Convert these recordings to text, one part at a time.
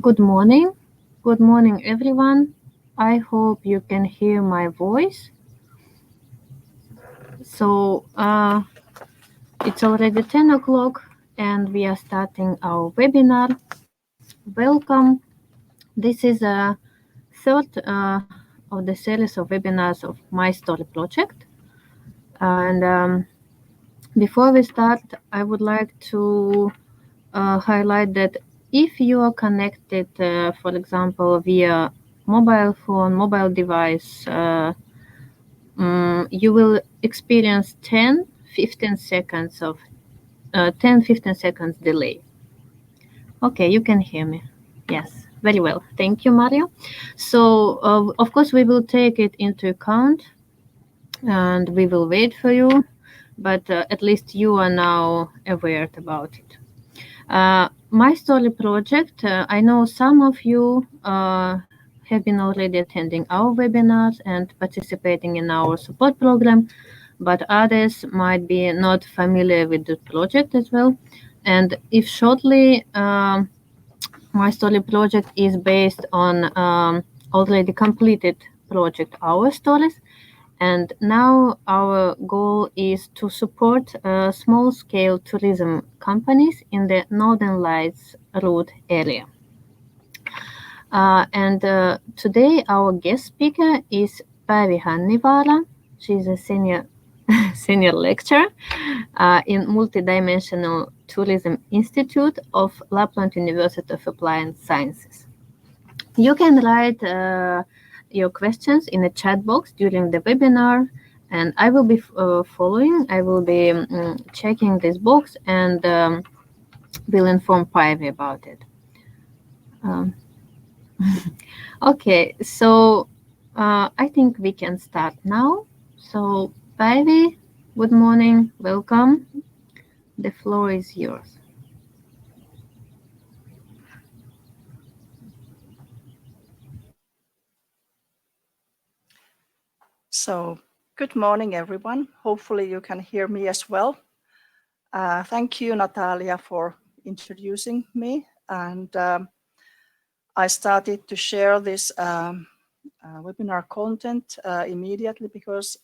Good morning. Good morning, everyone. I hope you can hear my voice. So it's already 10 o'clock and we are starting our webinar. Welcome. This is a third of the series of webinars of My Story project. And before we start, I would like to highlight that if you are connected, for example, via mobile phone, mobile device, you will experience 10-15 seconds of 10-15 seconds delay. Okay, you can hear me. Yes, very well. Thank you, Mario. So, of course, we will take it into account and we will wait for you, but at least you are now aware about it. My Story project, I know some of you have been already attending our webinars and participating in our support program, but others might be not familiar with the project as well. And if shortly, My Story project is based on already completed project Our Stories, and now our goal is to support small-scale tourism companies in the Northern Lights route area. And today our guest speaker is Päivi Hannivaara. She's a senior lecturer in Multidimensional Tourism Institute of Lapland University of Applied Sciences. You can write your questions in the chat box during the webinar, and I will be following. I will be checking this box and will inform Päivi about it. Okay, so I think we can start now. So Päivi, good morning, welcome. The floor is yours. So, good morning, everyone. Hopefully you can hear me as well. Thank you, Natalia, for introducing me. And I started to share this webinar content immediately because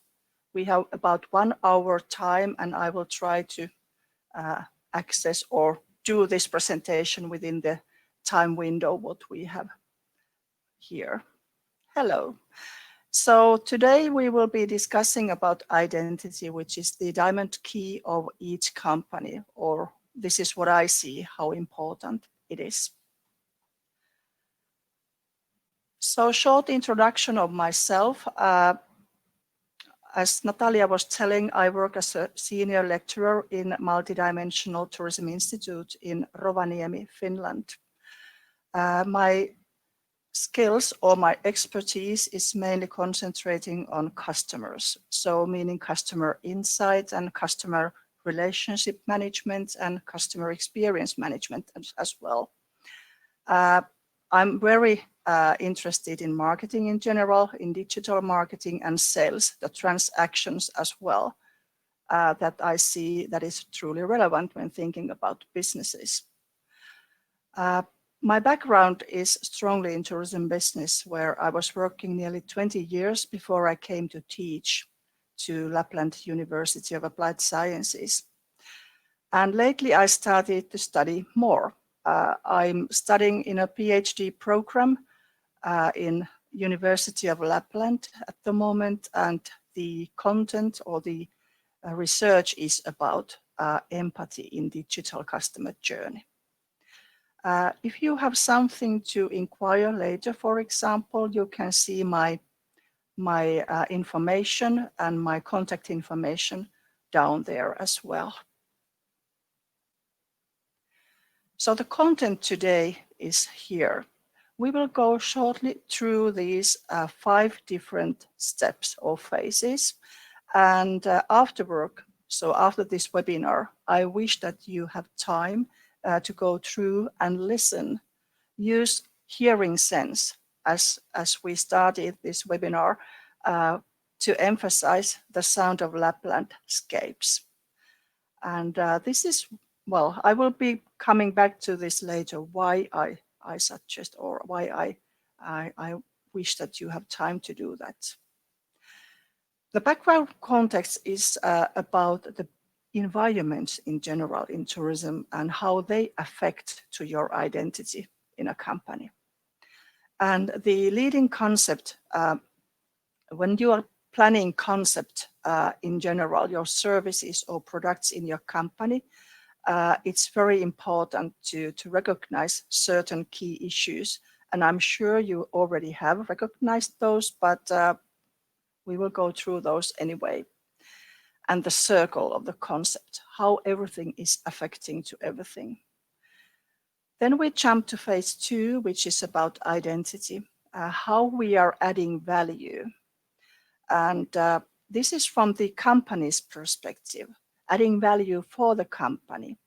we have about 1 hour time, and I will try to access or do this presentation within the time window what we have here. Hello. So today we will be discussing about identity, which is the diamond key of each company, or this is what I see how important it is. So short introduction of myself. As Natalia was telling, I work as a senior lecturer in Multidimensional Tourism Institute in Rovaniemi, Finland. My skills or my expertise is mainly concentrating on customers. So meaning customer insight and customer relationship management and customer experience management as well. I'm very interested in marketing in general, in digital marketing and sales, the transactions as well, that I see that is truly relevant when thinking about businesses. My background is strongly in tourism business, where I was working nearly 20 years before I came to teach to Lapland University of Applied Sciences. And lately I started to study more. I'm studying in a PhD program in University of Lapland at the moment, and the content or the research is about empathy in digital customer journey. If you have something to inquire later, for example, you can see my information and my contact information down there as well. So the content today is here. We will go shortly through these 5 different steps or phases, and afterward, so after this webinar, I wish that you have time to go through and listen. Use hearing sense as we started this webinar to emphasize the sound of Lapland scapes. And this is, well, I will be coming back to this later, why I suggest or why I wish that you have time to do that. The background context is about the environment in general in tourism and how they affect to your identity in a company. And the leading concept, when you are planning concept in general, your services or products in your company, it's very important to recognize certain key issues. And I'm sure you already have recognized those, but we will go through those anyway. And the circle of the concept, how everything is affecting to everything. Then we jump to phase 2, which is about identity, how we are adding value. And this is from the company's perspective, adding value for the company.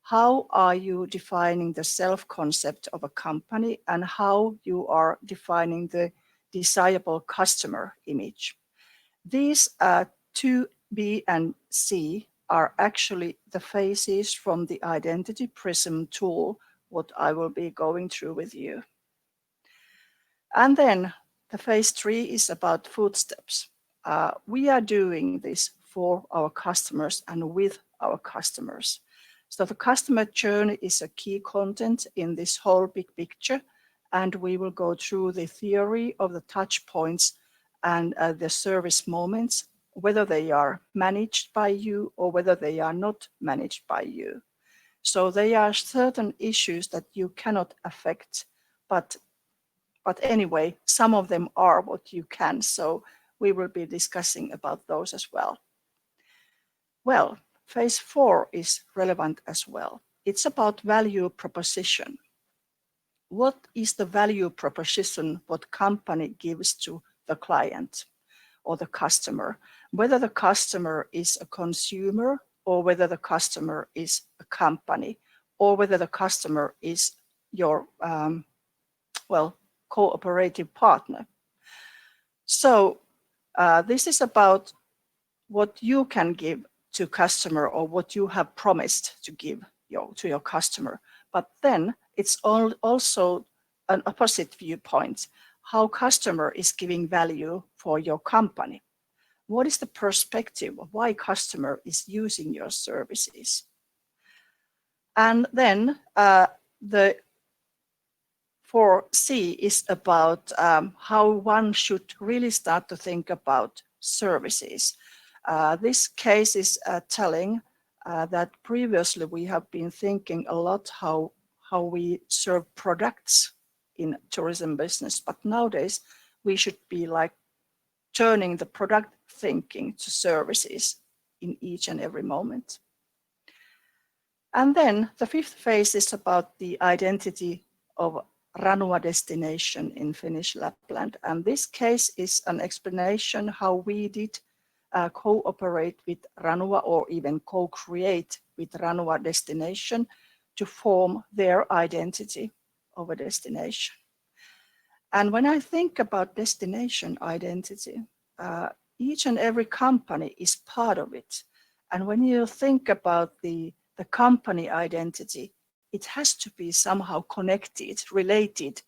How are you defining the self-concept of a company and how you are defining the desirable customer image? These 2, B and C, are actually the phases from the Identity Prism tool, what I will be going through with you. And then the phase 3 is about footsteps. We are doing this for our customers and with our customers. So the customer journey is a key content in this whole big picture, and we will go through the theory of the touch points and the service moments, whether they are managed by you or whether they are not managed by you. So there are certain issues that you cannot affect, but anyway, some of them are what you can. So we will be discussing about those as well. Well, phase 4 is relevant as well. It's about value proposition. What is the value proposition what company gives to the client or the customer, whether the customer is a consumer or whether the customer is a company or whether the customer is your, cooperative partner. So this is about what you can give to customer or what you have promised to give to your customer. But then it's also an opposite viewpoint. how customer is giving value for your company. What is the perspective of why customer is using your services? And then the 4C is about how one should really start to think about services. This case is telling that previously we have been thinking a lot how we serve products in tourism business, but nowadays we should be like turning the product thinking to services in each and every moment. And then the 5th phase is about the identity of Ranua destination in Finnish Lapland. And this case is an explanation how we did cooperate with Ranua or even co-create with Ranua destination to form their identity of a destination. And when I think about destination identity, each and every company is part of it. And when you think about the company identity, it has to be somehow connected, related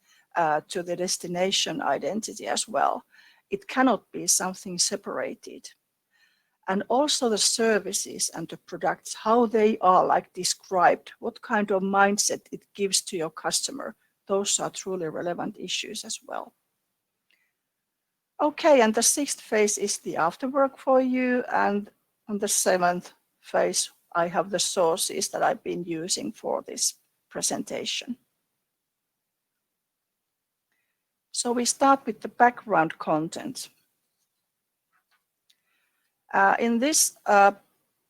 to the destination identity as well. It cannot be something separated. And also the services and the products, how they are like described, what kind of mindset it gives to your customer. Those are truly relevant issues as well. Okay, and the 6th phase is the afterwork for you. And on the 7th phase, I have the sources that I've been using for this presentation. So we start with the background content. In this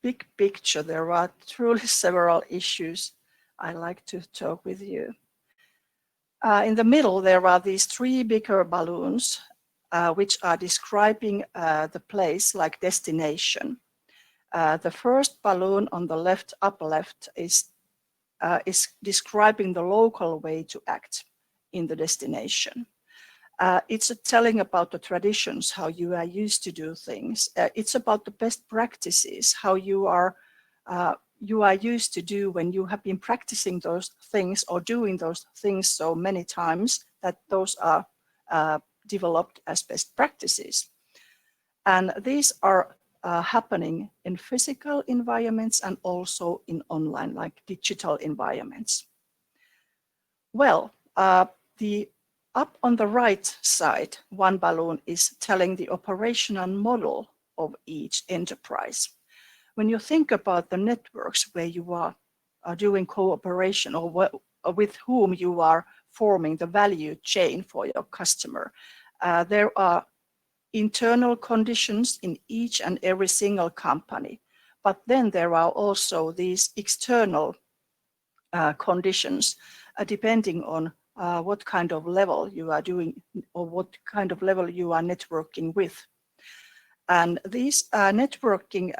big picture, there are truly several issues I like to talk with you. In the middle, there are these 3 bigger balloons, which are describing the place like destination. The first balloon on the left, upper left, is describing the local way to act in the destination. It's telling about the traditions, how you are used to do things. It's about the best practices, how you are used to do when you have been practicing those things or doing those things so many times that those are developed as best practices. And these are happening in physical environments and also in online, like digital environments. Well, the up on the right side, one balloon is telling the operational model of each enterprise. When you think about the networks where you are doing cooperation or with whom you are forming the value chain for your customer, there are internal conditions in each and every single company. But then there are also these external conditions depending on what kind of level you are doing or what kind of level you are networking with. And these networking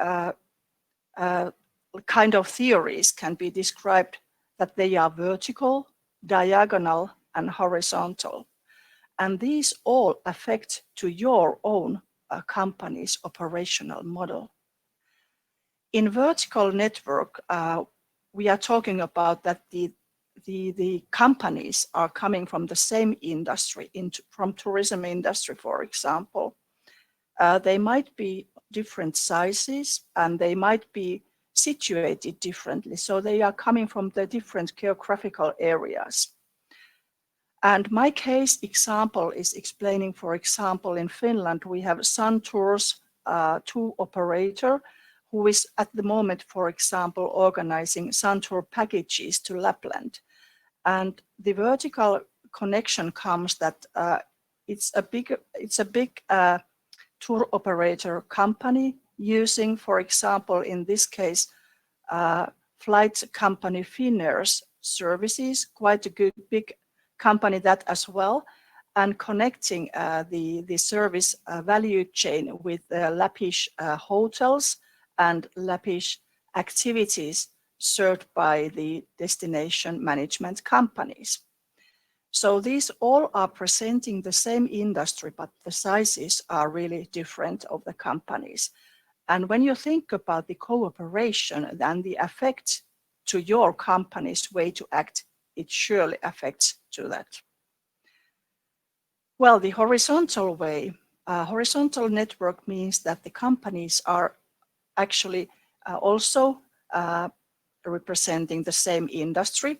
kind of theories can be described that they are vertical, diagonal, and horizontal. And these all affect to your own company's operational model. In vertical network, we are talking about that the companies are coming from the same industry, from tourism industry, for example. They might be different sizes and they might be situated differently. So they are coming from the different geographical areas. And my case example is explaining, for example, in Finland, we have Sun Tours tour operator who is at the moment, for example, organizing Sun Tour packages to Lapland. And the vertical connection comes that it's a big tour operator company using, for example, in this case, flight company Finnair's services, quite a good big company that as well, and connecting the service value chain with Lappish hotels and Lappish activities served by the destination management companies. So these all are presenting the same industry, but the sizes are really different of the companies. And when you think about the cooperation and the effect to your company's way to act, it surely affects to that. Well, the horizontal way, horizontal network means that the companies are actually also representing the same industry.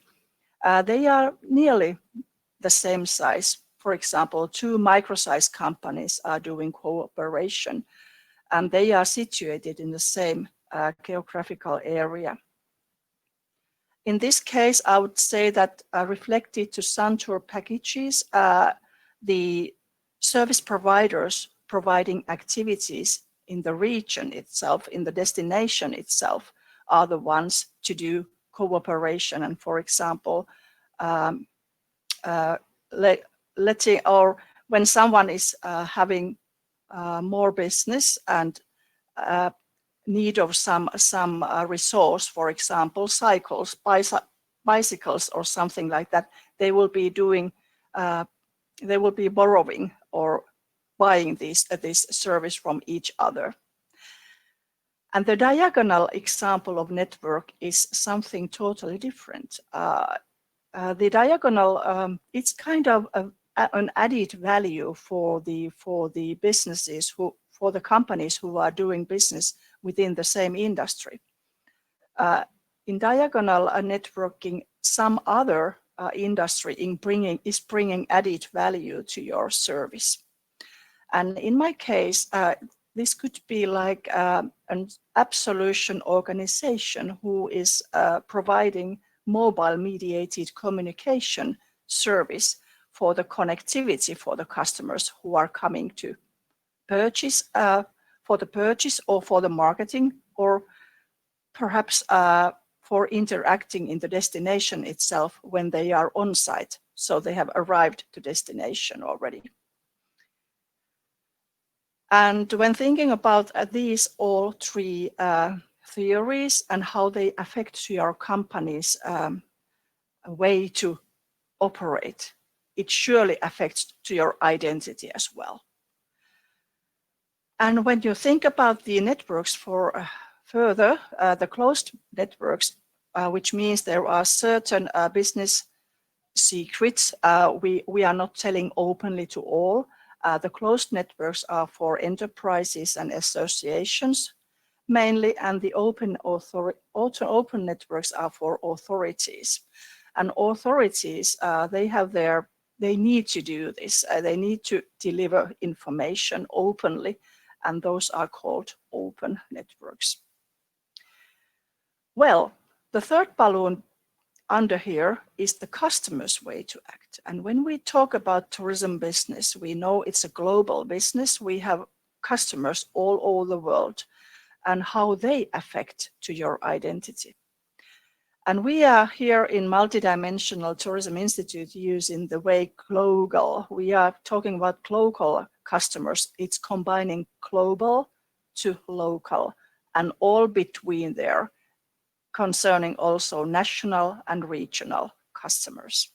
They are nearly the same size. For example, two micro-sized companies are doing cooperation, and they are situated in the same geographical area. In this case, I would say that reflected to Suntour packages, the service providers providing activities in the region itself, in the destination itself, are the ones to do cooperation. And for example, letting, or when someone is having more business and need of some resource, for example, cycles, bicycles, or something like that, they will be doing, they will be borrowing or buying this service from each other. And the diagonal example of network is something totally different. The diagonal, it's kind of an added value for the businesses for the companies who are doing business within the same industry. In diagonal networking, some other industry is bringing added value to your service. And in my case, this could be like an app solution organization who is providing mobile mediated communication service for the connectivity for the customers who are coming to purchase, for the purchase or for the marketing, or perhaps for interacting in the destination itself when they are on site, so they have arrived to destination already. And when thinking about these all three theories and how they affect your company's way to operate, it surely affects to your identity as well. And when you think about the networks for further, the closed networks, which means there are certain business secrets we are not telling openly to all. The closed networks are for enterprises and associations mainly, and the open networks are for authorities. And authorities, they need to do this. They need to deliver information openly, and those are called open networks. Well, the third balloon under here is the customer's way to act. And when we talk about tourism business, we know it's a global business. We have customers all over the world, and how they affect to your identity. And we are here in Multidimensional Tourism Institute using the way global. We are talking about global customers. It's combining global to local and all between there, concerning also national and regional customers.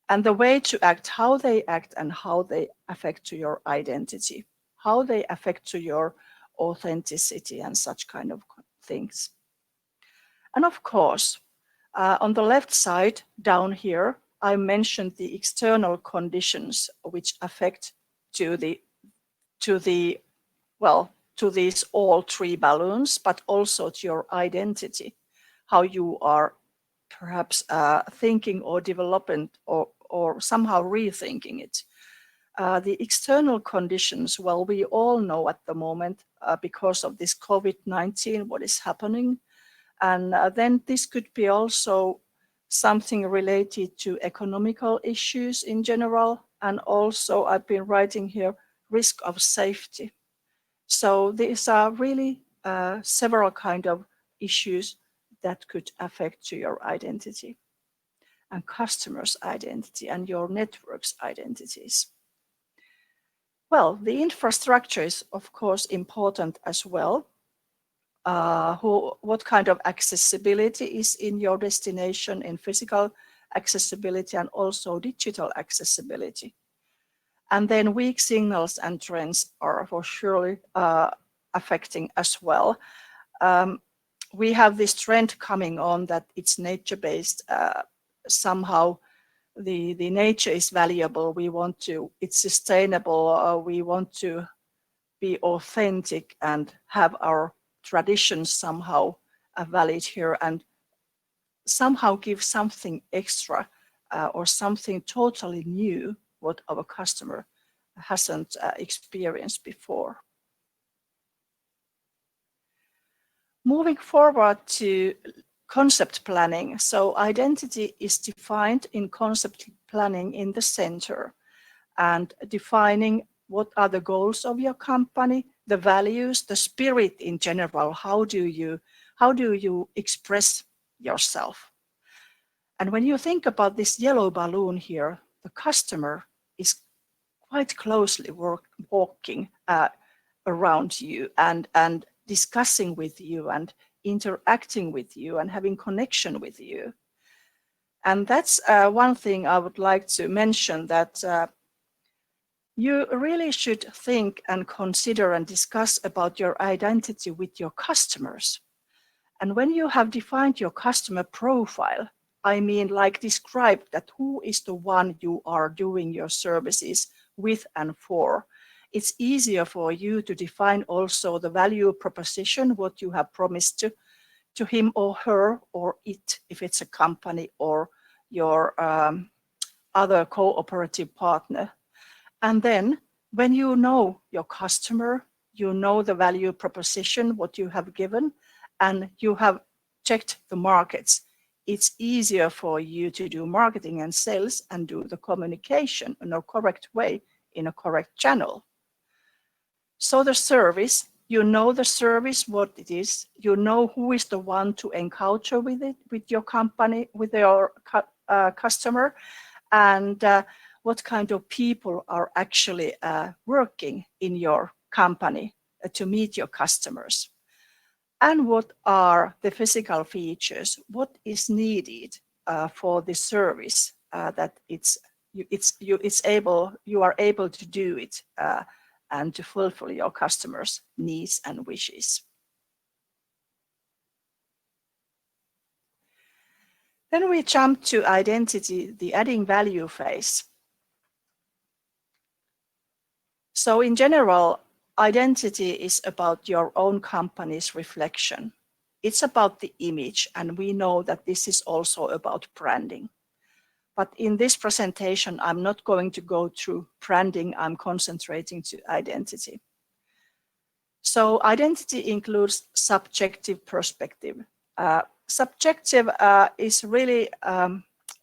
And the way to act, how they act and how they affect to your identity, how they affect to your authenticity and such kind of things. And of course, on the left side down here, I mentioned the external conditions which affect to these all three balloons, but also to your identity, how you are perhaps thinking or developing or somehow rethinking it. The external conditions, well, we all know at the moment because of this COVID-19, what is happening. And then this could be also something related to economical issues in general. And also I've been writing here, risk of safety. So these are really several kind of issues that could affect to your identity and customers' identity and your network's identities. Well, the infrastructure is of course important as well. What kind of accessibility is in your destination, in physical accessibility and also digital accessibility. And then weak signals and trends are for surely affecting as well. We have this trend coming on that it's nature-based somehow the nature is valuable. We want to, it's sustainable. We want to be authentic and have our traditions somehow valid here, and somehow give something extra or something totally new what our customer hasn't experienced before. Moving forward to concept planning. So identity is defined in concept planning in the center, and defining what are the goals of your company, the values, the spirit in general. How do you express yourself? And when you think about this yellow balloon here, the customer is quite closely walking around you and discussing with you and interacting with you and having connection with you. And that's one thing I would like to mention, that you really should think and consider and discuss about your identity with your customers. And when you have defined your customer profile, I mean, like describe that who is the one you are doing your services with and for, it's easier for you to define also the value proposition, what you have promised to him or her or it, if it's a company or your other cooperative partner. And then when you know your customer, you know the value proposition, what you have given, and you have checked the markets, it's easier for you to do marketing and sales and do the communication in a correct way, in a correct channel. So the service, you know the service, what it is, you know who is the one to encounter with it, with your company, with your customer, and what kind of people are actually working in your company to meet your customers. And what are the physical features? What is needed for the service that you are able to do it and to fulfill your customers' needs and wishes. Then we jump to identity, the adding value phase. So in general, identity is about your own company's reflection. It's about the image, and we know that this is also about branding. But in this presentation, I'm not going to go through branding, I'm concentrating to identity. So identity includes subjective perspective. Subjective is really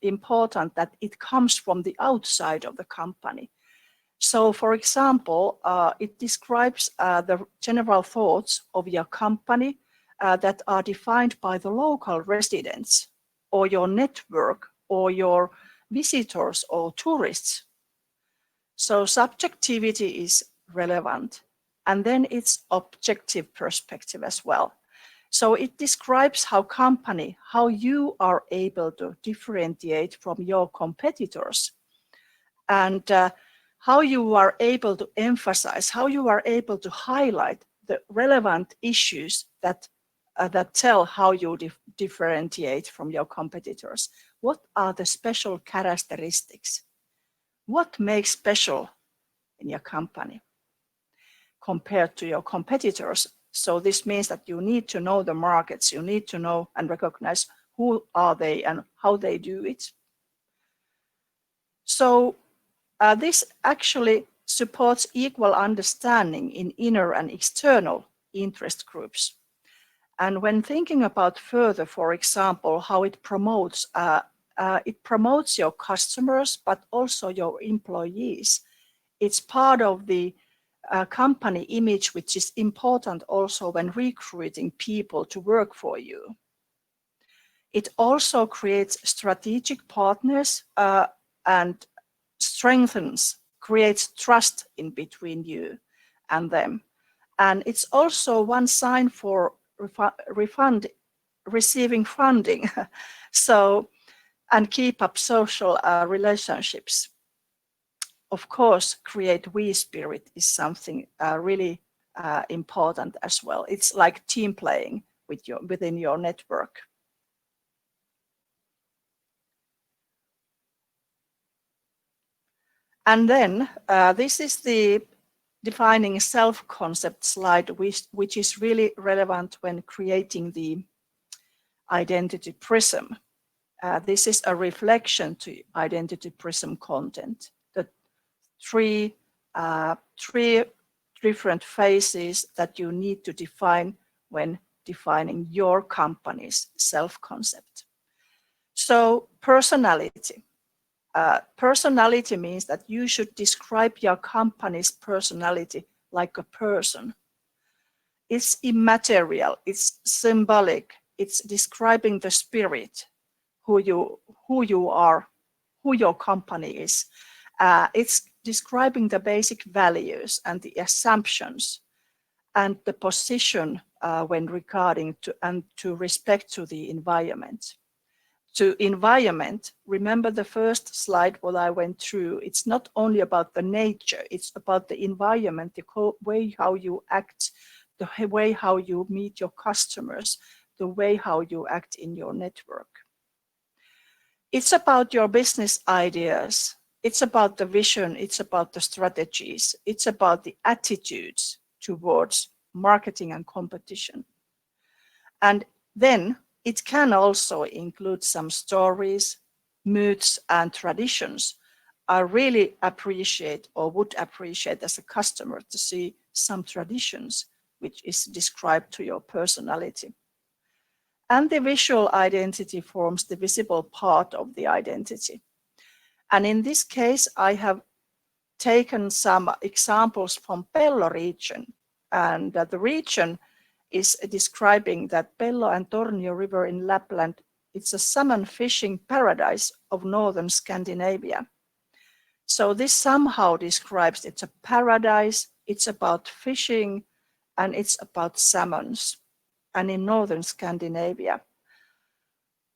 important that it comes from the outside of the company. So for example, it describes the general thoughts of your company that are defined by the local residents or your network or your visitors or tourists. So subjectivity is relevant. And then it's objective perspective as well. So it describes how you are able to differentiate from your competitors, and how you are able to emphasize, how you are able to highlight the relevant issues that tell how you differentiate from your competitors. What are the special characteristics? What makes special in your company compared to your competitors? So this means that you need to know the markets, you need to know and recognize who are they and how they do it. So this actually supports equal understanding in inner and external interest groups. And when thinking about further, for example, how it promotes your customers, but also your employees. It's part of the company image, which is important also when recruiting people to work for you. It also creates strategic partners and creates trust in between you and them. And it's also one sign for receiving funding. So, and keep up social relationships. Of course, create we spirit is something really important as well. It's like team playing within your network. And then this is the defining self-concept slide, which is really relevant when creating the identity prism. This is a reflection to identity prism content. The three different phases that you need to define when defining your company's self-concept. So personality. Personality means that you should describe your company's personality like a person. It's immaterial, it's symbolic, it's describing the spirit, who you are, who your company is. It's describing the basic values and the assumptions and the position when regarding to respect to the environment. To environment, remember the first slide what I went through, it's not only about the nature, it's about the environment, the way how you act, the way how you meet your customers, the way how you act in your network. It's about your business ideas, it's about the vision, it's about the strategies, it's about the attitudes towards marketing and competition. And then it can also include some stories, myths, and traditions. I really appreciate or would appreciate as a customer to see some traditions which is described to your personality. And the visual identity forms the visible part of the identity. And in this case, I have taken some examples from Pello region. And the region is describing that Pello and Tornio River in Lapland, it's a salmon fishing paradise of northern Scandinavia. So this somehow describes it's a paradise, it's about fishing, and it's about salmons, and in northern Scandinavia.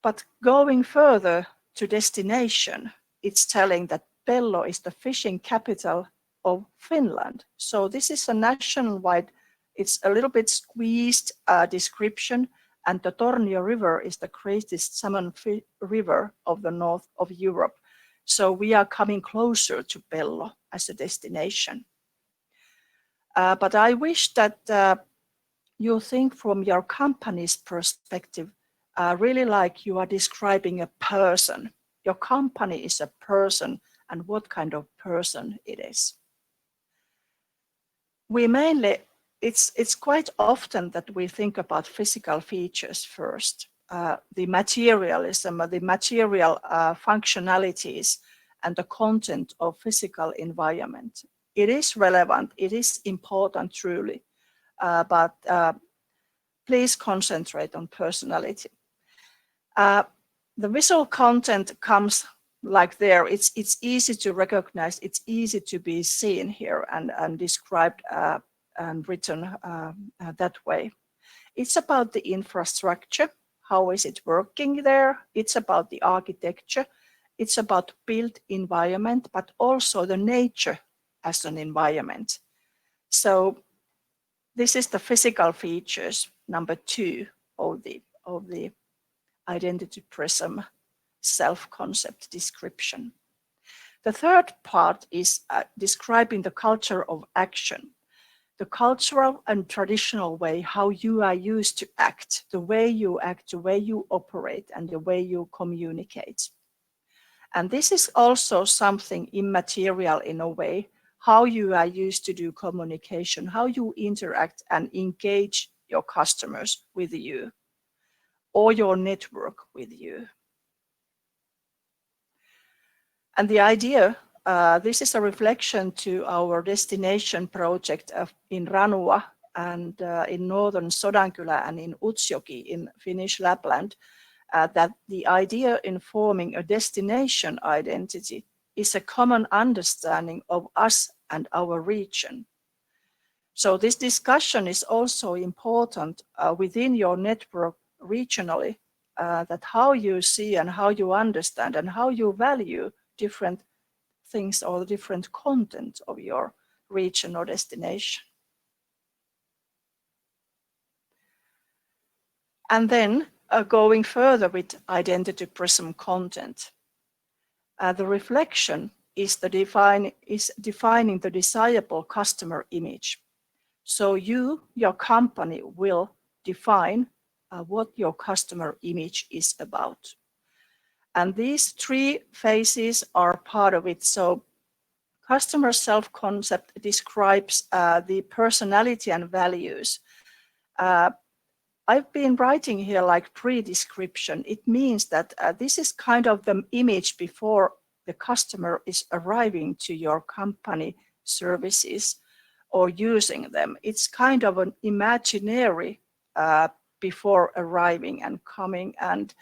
But going further to destination, it's telling that Pello is the fishing capital of Finland. So this is a nationwide, it's a little bit squeezed description, and the Tornio River is the greatest salmon river of the north of Europe. So we are coming closer to Pello as a destination. But I wish that you think from your company's perspective, really like you are describing a person. Your company is a person, and what kind of person it is. We mainly, it's quite often that we think about physical features first, the materialism, the material functionalities, and the content of physical environment. It is relevant, it is important truly, but please concentrate on personality. The visual content comes like there. It's easy to recognize, it's easy to be seen here and described and written that way. It's about the infrastructure, how is it working there? It's about the architecture, it's about built environment, but also the nature as an environment. So this is the physical features, number 2 of the identity prism self-concept description. The third part is describing the culture of action, the cultural and traditional way how you are used to act, the way you act, the way you operate, and the way you communicate. And this is also something immaterial in a way, how you are used to do communication, how you interact and engage your customers with you or your network with you. And the idea, this is a reflection to our destination project in Ranua and in northern Sodankylä and in Utsjoki in Finnish Lapland, that the idea in forming a destination identity is a common understanding of us and our region. So this discussion is also important within your network regionally, that how you see and how you understand and how you value different things or different content of your region or destination. And then going further with identity prism content, the reflection is defining the desirable customer image. So your company will define what your customer image is about. And these three phases are part of it. So customer self-concept describes the personality and values. I've been writing here like pre-description. It means that this is kind of the image before the customer is arriving to your company services or using them. It's kind of an imaginary before arriving and coming, and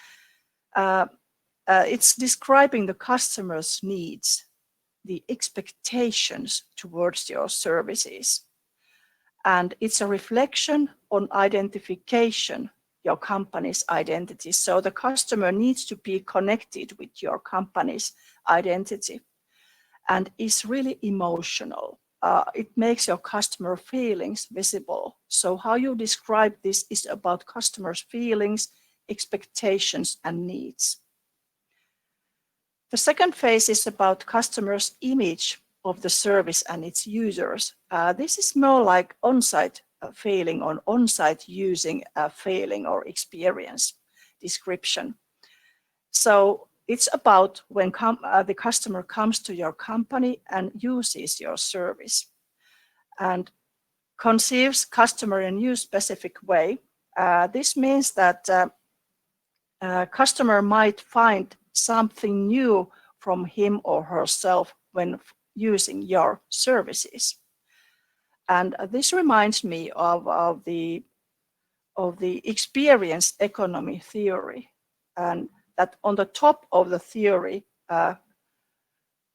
it's describing the customer's needs, the expectations towards your services. And it's a reflection on identification, your company's identity. So the customer needs to be connected with your company's identity and is really emotional. It makes your customer feelings visible. So how you describe this is about customers' feelings, expectations, and needs. The second phase is about customers' image of the service and its users. This is more like on-site feeling or on-site using feeling or experience description. So it's about when the customer comes to your company and uses your service and conceives customer in a specific way. This means that customer might find something new from him or herself when using your services. And this reminds me of the experience economy theory, and that on the top of the theory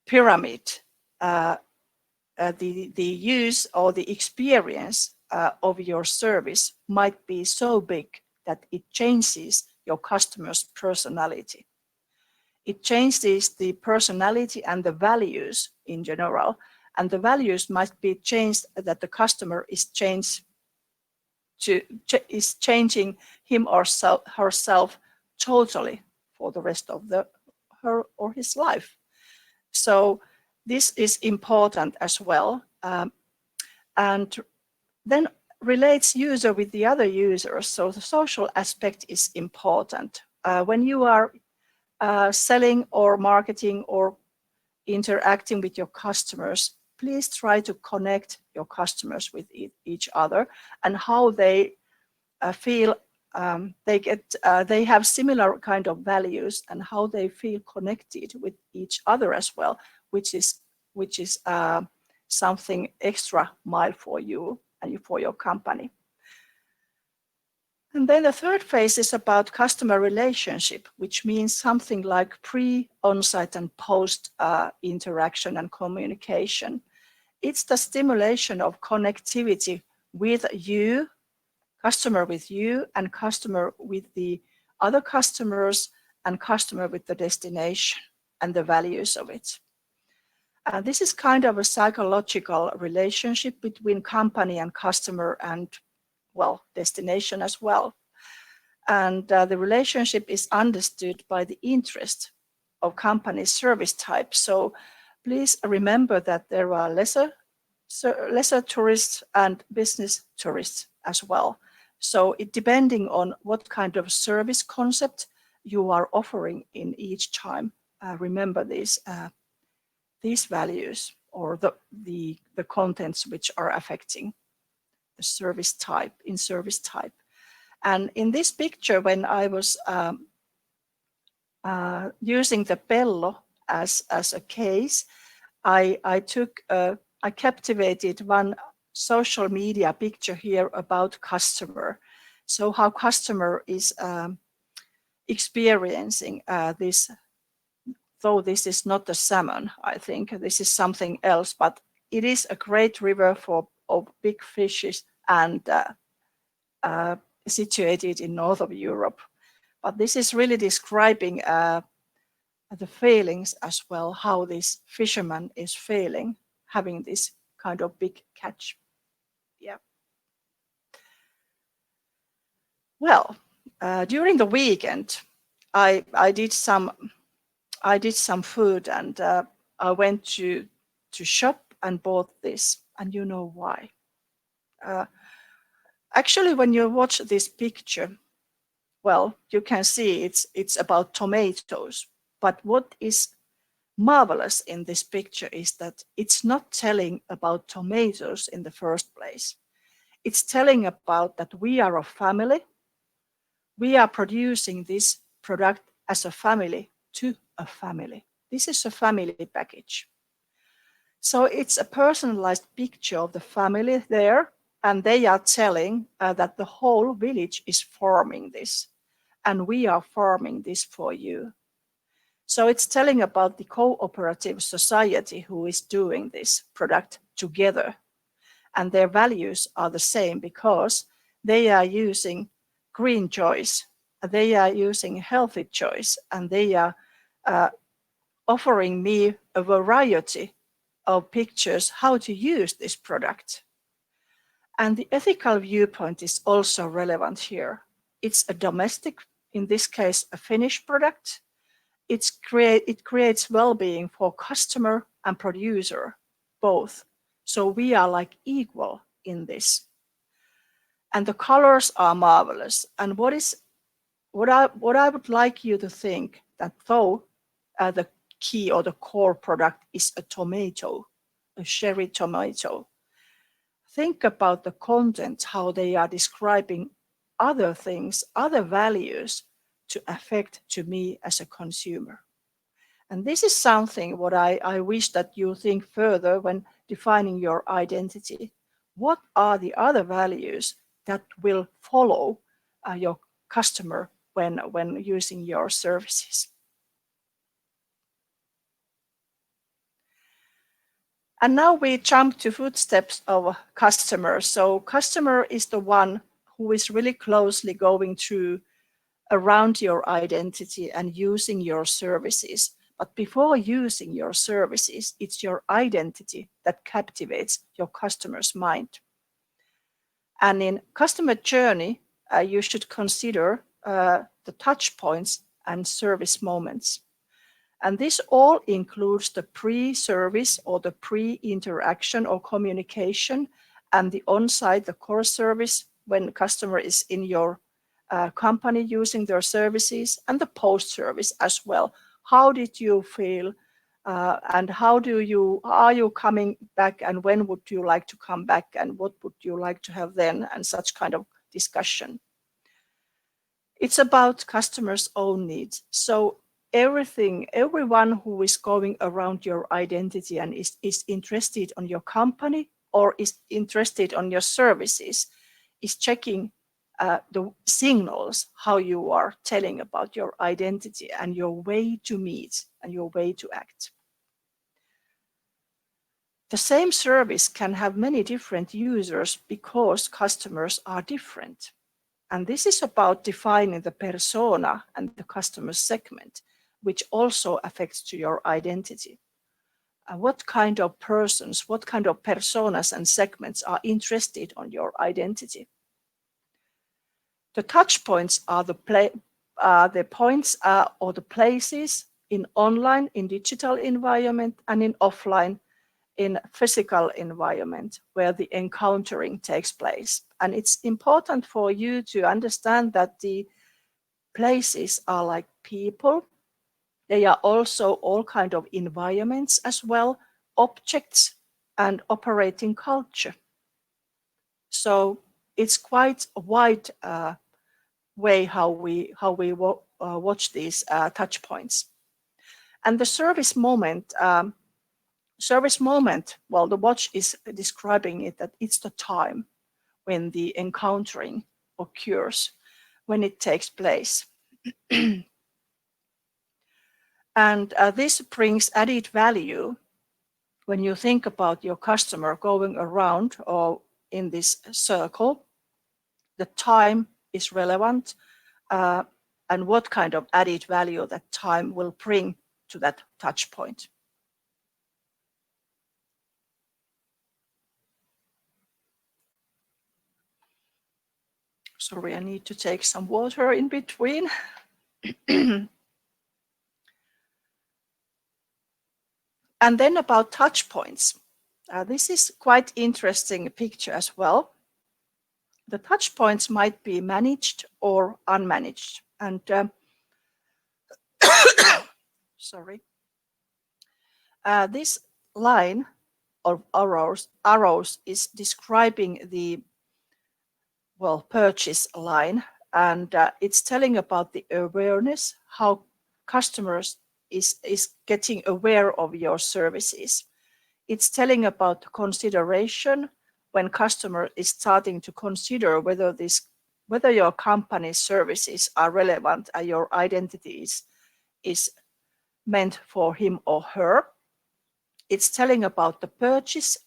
pyramid, the use or the experience of your service might be so big that it changes your customer's personality. It changes the personality and the values in general, and the values must be changed that the customer is changing him or herself totally for the rest of her or his life. So this is important as well, and then relates user with the other users. So the social aspect is important. When you are selling or marketing or interacting with your customers, please try to connect your customers with each other and how they feel. They have similar kind of values and how they feel connected with each other as well, which is something extra mile for you and for your company. And then the third phase is about customer relationship, which means something like pre, on-site, and post interaction and communication. It's the stimulation of connectivity with you, customer with you, and customer with the other customers, and customer with the destination and the values of it. This is kind of a psychological relationship between company and customer and, well, destination as well. And the relationship is understood by the interest of company service type. So please remember that there are lesser tourists and business tourists as well. So it depending on what kind of service concept you are offering in each time. Remember these values or the contents which are affecting the service type in service type. And in this picture, when I was using the Pello as a case, I captivated one social media picture here about customer. So how customer is experiencing this, though this is not a salmon, I think this is something else, but it is a great river of big fishes and situated in north of Europe. But this is really describing the feelings as well, how this fisherman is feeling, having this kind of big catch. Yeah. Well, during the weekend, I did some food, and I went to shop and bought this, and you know why. Actually, when you watch this picture, well, you can see it's about tomatoes. But what is marvelous in this picture is that it's not telling about tomatoes in the first place. It's telling about that we are a family. We are producing this product as a family to a family. This is a family package. So it's a personalized picture of the family there, and they are telling that the whole village is farming this, and we are farming this for you. So it's telling about the cooperative society who is doing this product together, and their values are the same because they are using green choice, they are using healthy choice, and they are offering me a variety of pictures how to use this product. And the ethical viewpoint is also relevant here. It's a domestic, in this case, a Finnish product. It creates well-being for customer and producer, both. So we are like equal in this. And the colors are marvelous. And what I would like you to think that though the key or the core product is a tomato, a cherry tomato, think about the content, how they are describing other things, other values to affect to me as a consumer. And this is something what I wish that you think further when defining your identity. What are the other values that will follow your customer when using your services? And now we jump to footsteps of customers. So customer is the one who is really closely going through around your identity and using your services. But before using your services, it's your identity that captivates your customer's mind. And in customer journey, you should consider the touch points and service moments. And this all includes the pre-service or the pre-interaction or communication, and the on-site, the core service when the customer is in your company using their services, and the post-service as well. How did you feel? And are you coming back, and when would you like to come back, and what would you like to have then, and such kind of discussion. It's about customers' own needs. So everyone who is going around your identity and is interested on your company or is interested on your services is checking the signals, how you are telling about your identity and your way to meet and your way to act. The same service can have many different users because customers are different. And this is about defining the persona and the customer segment, which also affects to your identity. What kind of persons, what kind of personas and segments are interested on your identity? The touch points are the points or the places in online, in digital environment, and in offline, in physical environment where the encountering takes place. And it's important for you to understand that the places are like people. They are also all kind of environments as well, objects and operating culture. So it's quite a wide way how we watch these touch points. And the service moment, well, the watch is describing it that it's the time when the encountering occurs, when it takes place. And this brings added value when you think about your customer going around or in this circle. The time is relevant, and what kind of added value that time will bring to that touch point. Sorry, I need to take some water in between. And then about touch points. This is quite interesting picture as well. The touch points might be managed or unmanaged. And sorry, this line of arrows is describing the purchase line, and it's telling about the awareness, how customers is getting aware of your services. It's telling about consideration, when customer is starting to consider whether your company's services are relevant and your identity is meant for him or her. It's telling about the purchase.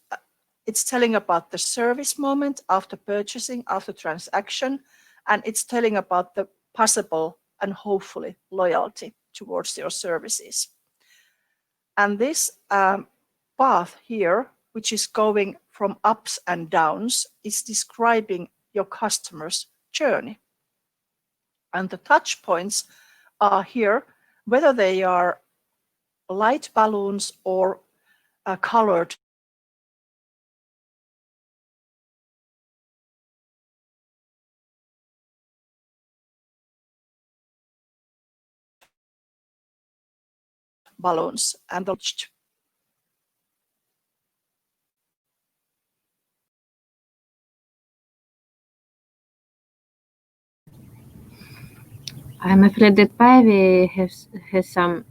It's telling about the service moment after purchasing, after transaction, and it's telling about the possible and hopefully loyalty towards your services. And this path here, which is going from ups and downs, is describing your customer's journey. And the touch points are here, whether they are light balloons or colored balloons. And the I'm afraid that Päivi has some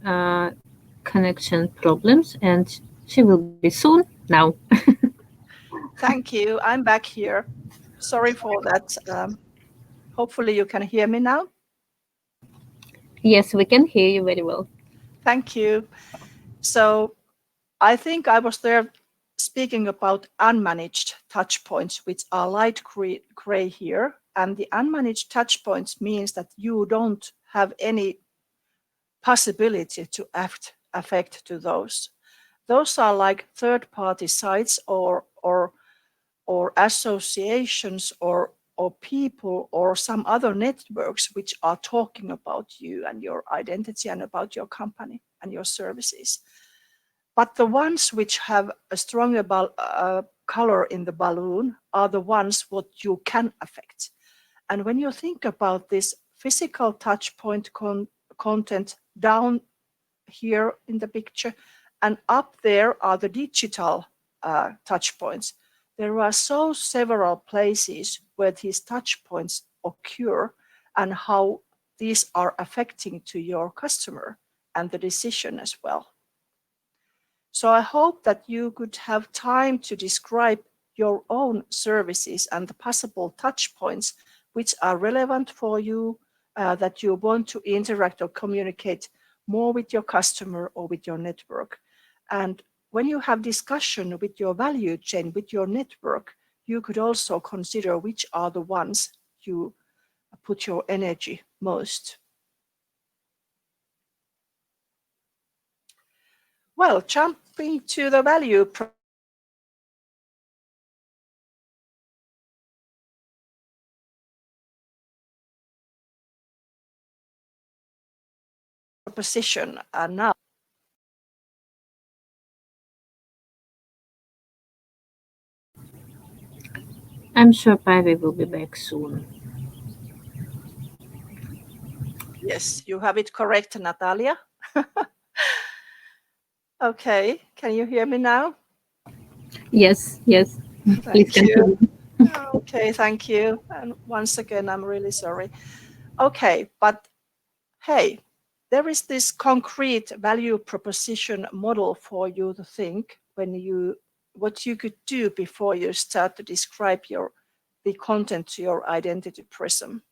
connection problems, and she will be soon now. Thank you. I'm back here. Sorry for that. Hopefully you can hear me now. Yes, we can hear you very well. Thank you. So I think I was there speaking about unmanaged touch points, which are light gray here. And the unmanaged touch points means that you don't have any possibility to affect to those. Those are like third-party sites or associations or people or some other networks which are talking about you and your identity and about your company and your services. But the ones which have a stronger color in the balloon are the ones what you can affect. And when you think about this physical touch point content down here in the picture, and up there are the digital touch points. There are several places where these touch points occur and how these are affecting to your customer and the decision as well. So I hope that you could have time to describe your own services and the possible touch points which are relevant for you, that you want to interact or communicate more with your customer or with your network. And when you have discussion with your value chain, with your network, you could also consider which are the ones you put your energy most. Well, jumping to the value proposition now. I'm sure Päivi will be back soon. Yes, you have it correct, Natalia. Okay, can you hear me now? Yes, yes. Please Thank you. continue. Okay, thank you. And once again, I'm really sorry. Okay, but hey, there is this concrete value proposition model for you to think what you could do before you start to describe the content to your identity prism.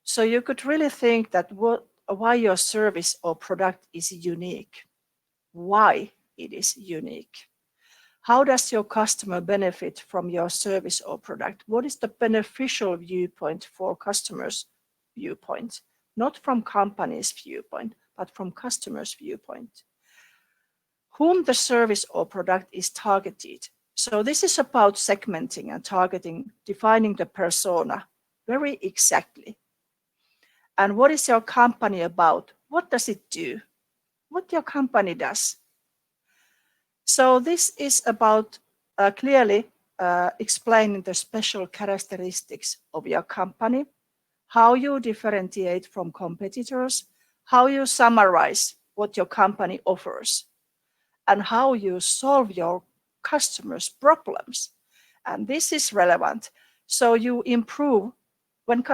So you could really think that why your service or product is unique, why it is unique. How does your customer benefit from your service or product? What is the beneficial viewpoint for customers' viewpoint? Not from company's viewpoint, but from customer's viewpoint. Whom the service or product is targeted. So this is about segmenting and targeting, defining the persona very exactly. And what is your company about? What does it do? What your company does? So this is about clearly explaining the special characteristics of your company, how you differentiate from competitors, how you summarize what your company offers, and how you solve your customers' problems. And this is relevant. So you improve when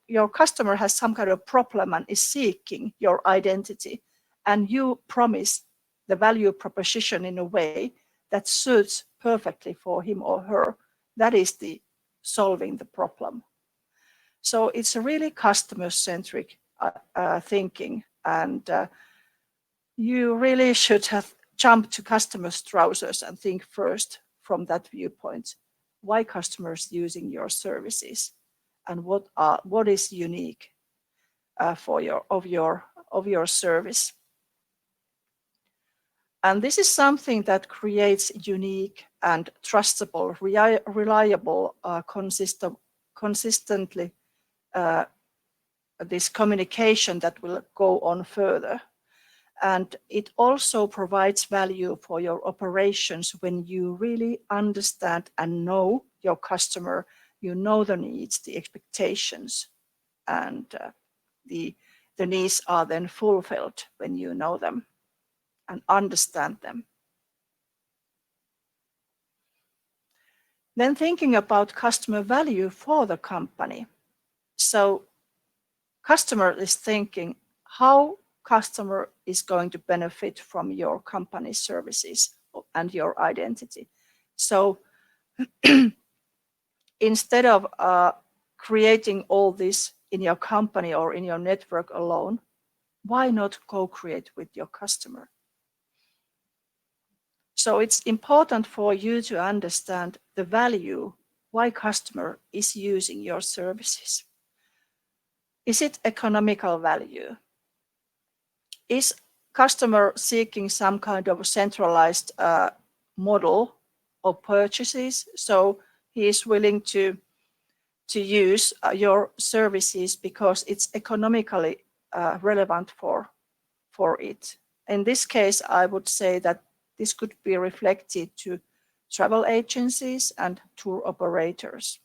your customer has some kind of problem and is seeking your identity, and you promise the value proposition in a way that suits perfectly for him or her. That is the solving the problem. So it's a really customer-centric thinking, and you really should have jumped to customers' trousers and think first from that viewpoint. Why customers using your services, and what is unique of your service? And this is something that creates unique and trustable, reliable, consistently this communication that will go on further. And it also provides value for your operations when you really understand and know your customer, you know the needs, the expectations, and the needs are then fulfilled when you know them and understand them. Then thinking about customer value for the company. So customer is thinking how customer is going to benefit from your company's services and your identity. So instead of creating all this in your company or in your network alone, why not co-create with your customer? So it's important for you to understand the value, why customer is using your services. Is it economical value? Is customer seeking some kind of centralized model of purchases? So he is willing to use your services because it's economically relevant for it. In this case, I would say that this could be reflected to travel agencies and tour operators.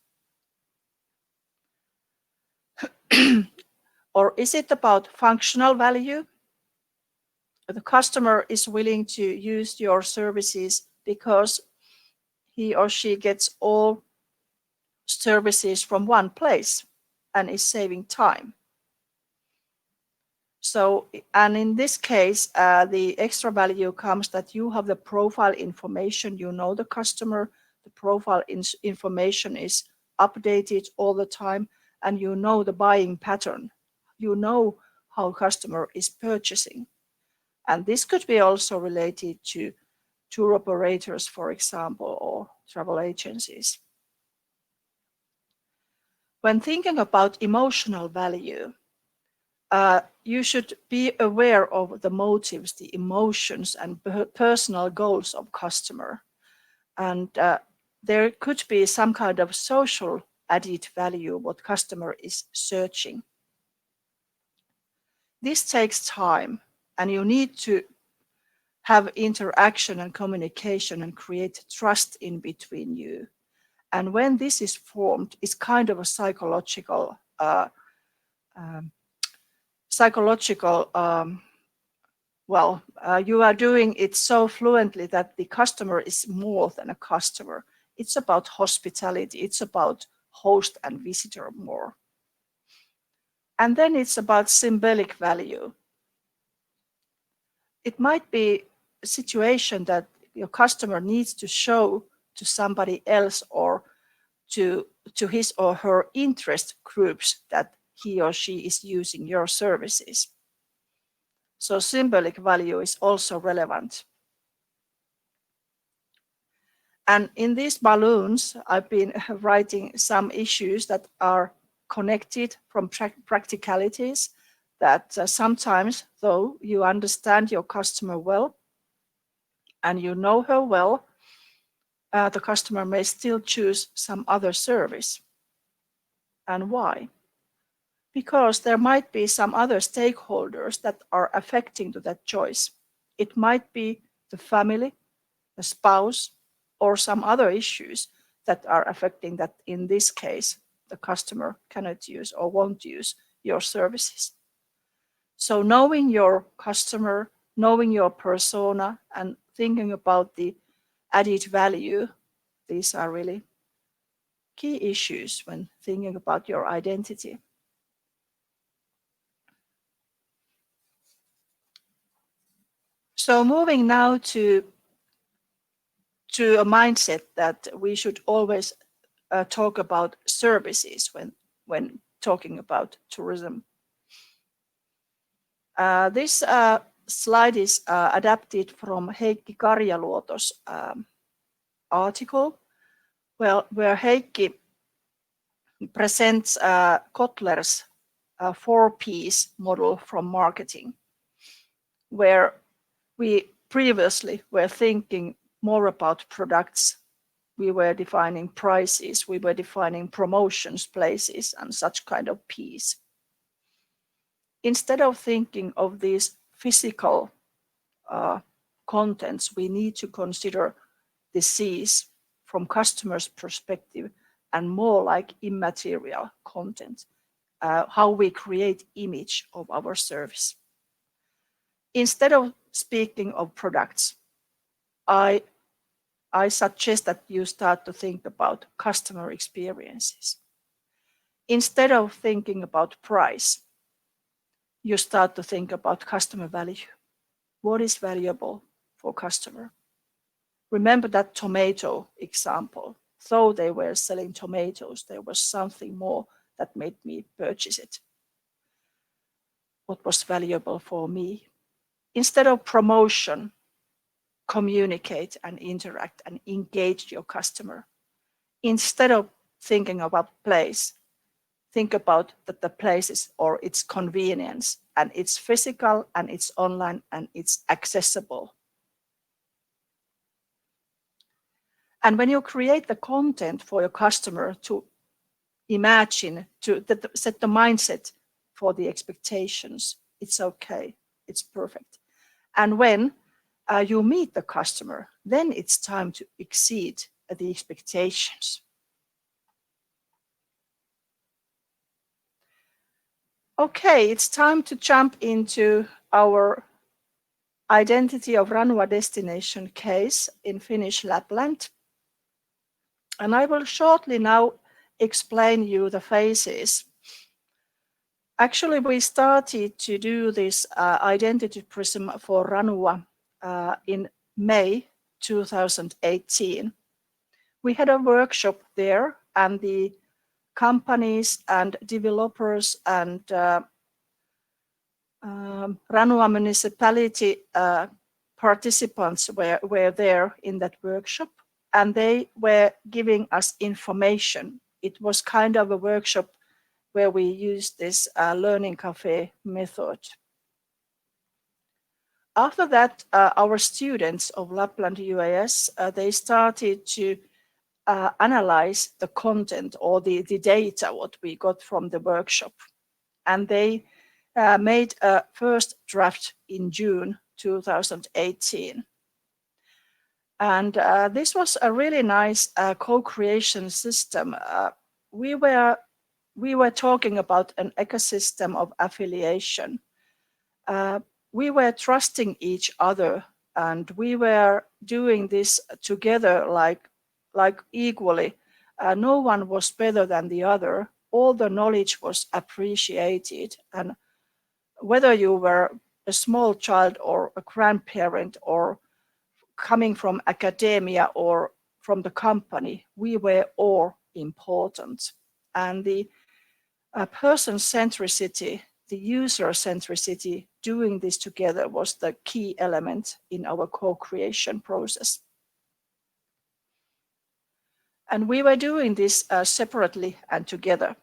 Or is it about functional value? The customer is willing to use your services because he or she gets all services from one place and is saving time. So, and in this case, the extra value comes that you have the profile information, you know the customer, the profile information is updated all the time, and you know the buying pattern. You know how customer is purchasing. And this could be also related to tour operators, for example, or travel agencies. When thinking about emotional value, you should be aware of the motives, the emotions, and personal goals of customer. And there could be some kind of social added value what customer is searching. This takes time, and you need to have interaction and communication and create trust in between you. And when this is formed, it's kind of a psychological you are doing it so fluently that the customer is more than a customer. It's about hospitality. It's about host and visitor more. And then it's about symbolic value. It might be a situation that your customer needs to show to somebody else or to his or her interest groups that he or she is using your services. So symbolic value is also relevant. And in these balloons, I've been writing some issues that are connected from practicalities that sometimes, though you understand your customer well and you know her well, the customer may still choose some other service. And why? Because there might be some other stakeholders that are affecting to that choice. It might be the family, a spouse, or some other issues that are affecting that, in this case, the customer cannot use or won't use your services. So knowing your customer, knowing your persona, and thinking about the added value, these are really key issues when thinking about your identity. So moving now to a mindset that we should always talk about services when talking about tourism. This slide is adapted from Heikki Karjaluoto's article, where Heikki presents Kotler's 4Ps model from marketing, where we previously were thinking more about products. We were defining prices, we were defining promotions, places, and such kind of Ps. Instead of thinking of these physical contents, we need to consider the Cs from customers' perspective and more like immaterial content, how we create image of our service. Instead of speaking of products, I suggest that you start to think about customer experiences. Instead of thinking about price, you start to think about customer value. What is valuable for customer? Remember that tomato example. Though they were selling tomatoes, there was something more that made me purchase it. What was valuable for me? Instead of promotion, communicate and interact and engage your customer. Instead of thinking about place, think about that the places or its convenience, and it's physical and it's online and it's accessible. And when you create the content for your customer to imagine, to set the mindset for the expectations, it's okay, it's perfect. And when you meet the customer, then it's time to exceed the expectations. Okay, it's time to jump into our identity of Ranua destination case in Finnish Lapland. And I will shortly now explain you the phases. Actually, we started to do this identity prism for Ranua in May 2018. We had a workshop there, and the companies and developers and Ranua municipality participants were there in that workshop, and they were giving us information. It was kind of a workshop where we used this learning cafe method. After that, our students of Lapland UAS, they started to analyze the content or the data what we got from the workshop. And they made a first draft in June 2018. And this was a really nice co-creation system. We were talking about an ecosystem of affiliation. We were trusting each other, and we were doing this together like equally. No one was better than the other. All the knowledge was appreciated, and whether you were a small child or a grandparent or coming from academia or from the company, we were all important. And the person centricity, the user centricity, doing this together was the key element in our co-creation process. And we were doing this separately and together.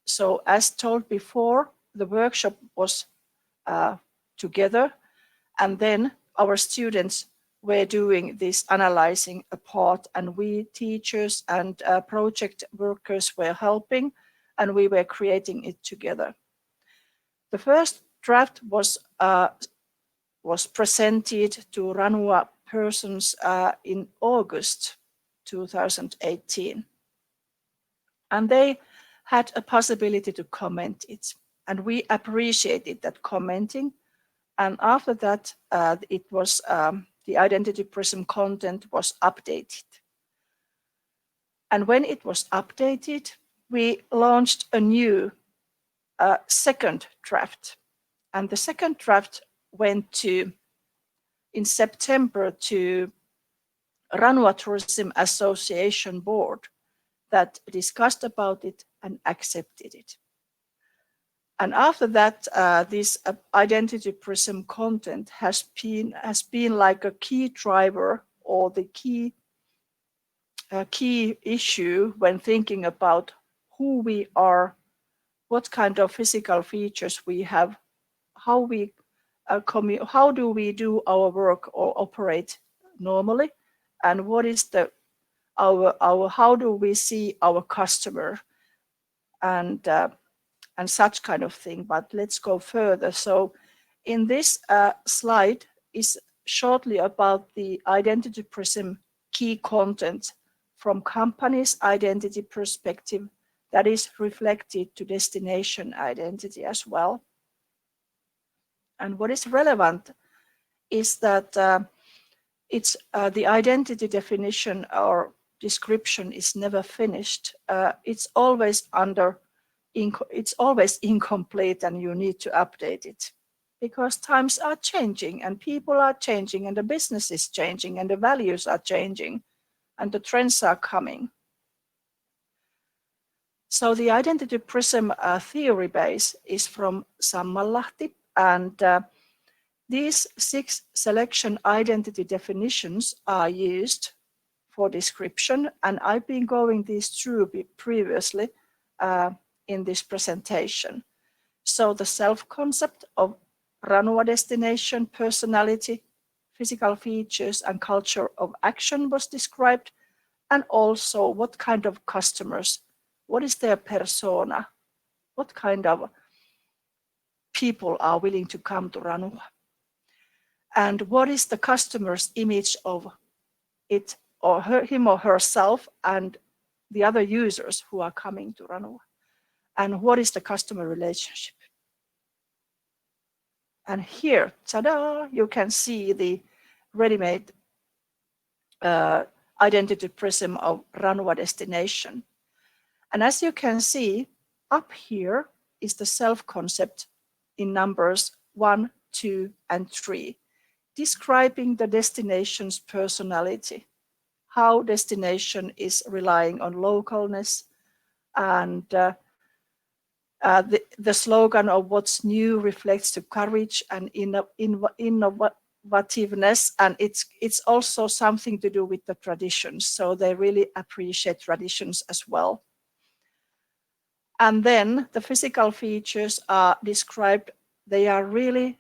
So as told before, the workshop was together, and then our students were doing this analyzing apart, and we teachers and project workers were helping, and we were creating it together. The first draft was presented to Ranua persons in August 2018. And they had a possibility to comment it. And we appreciated that commenting. And after that, it was the Identity Prism content was updated. And when it was updated, we launched a new second draft. And the second draft went in September to Ranua Tourism Association board that discussed about it and accepted it. And after that, this Identity Prism content has been like a key driver or the key issue when thinking about who we are, what kind of physical features we have, how do we do our work or operate normally, and what is our how do we see our customer and such kind of thing. But let's go further. So in this slide is shortly about the Identity Prism key content from company's identity perspective that is reflected to destination identity as well. And what is relevant is that it's the identity definition or description is never finished. It's always incomplete, and you need to update it because times are changing and people are changing and the business is changing and the values are changing and the trends are coming. So the Identity Prism theory base is from Sammallahti, and these 6 selection identity definitions are used for description, and I've been going these through previously in this presentation. So the self-concept of Ranua destination, personality, physical features, and culture of action was described, and also what kind of customers, what is their persona, what kind of people are willing to come to Ranua, and what is the customer's image of it or him or herself and the other users who are coming to Ranua, and what is the customer relationship. And here, ta-da, you can see the ready-made Identity Prism of Ranua destination. And as you can see, up here is the self-concept in numbers 1, 2, and 3, describing the destination's personality, how destination is relying on localness, and the slogan of what's new reflects to courage and innovativeness, and it's also something to do with the traditions. So they really appreciate traditions as well. And then the physical features are described. They are really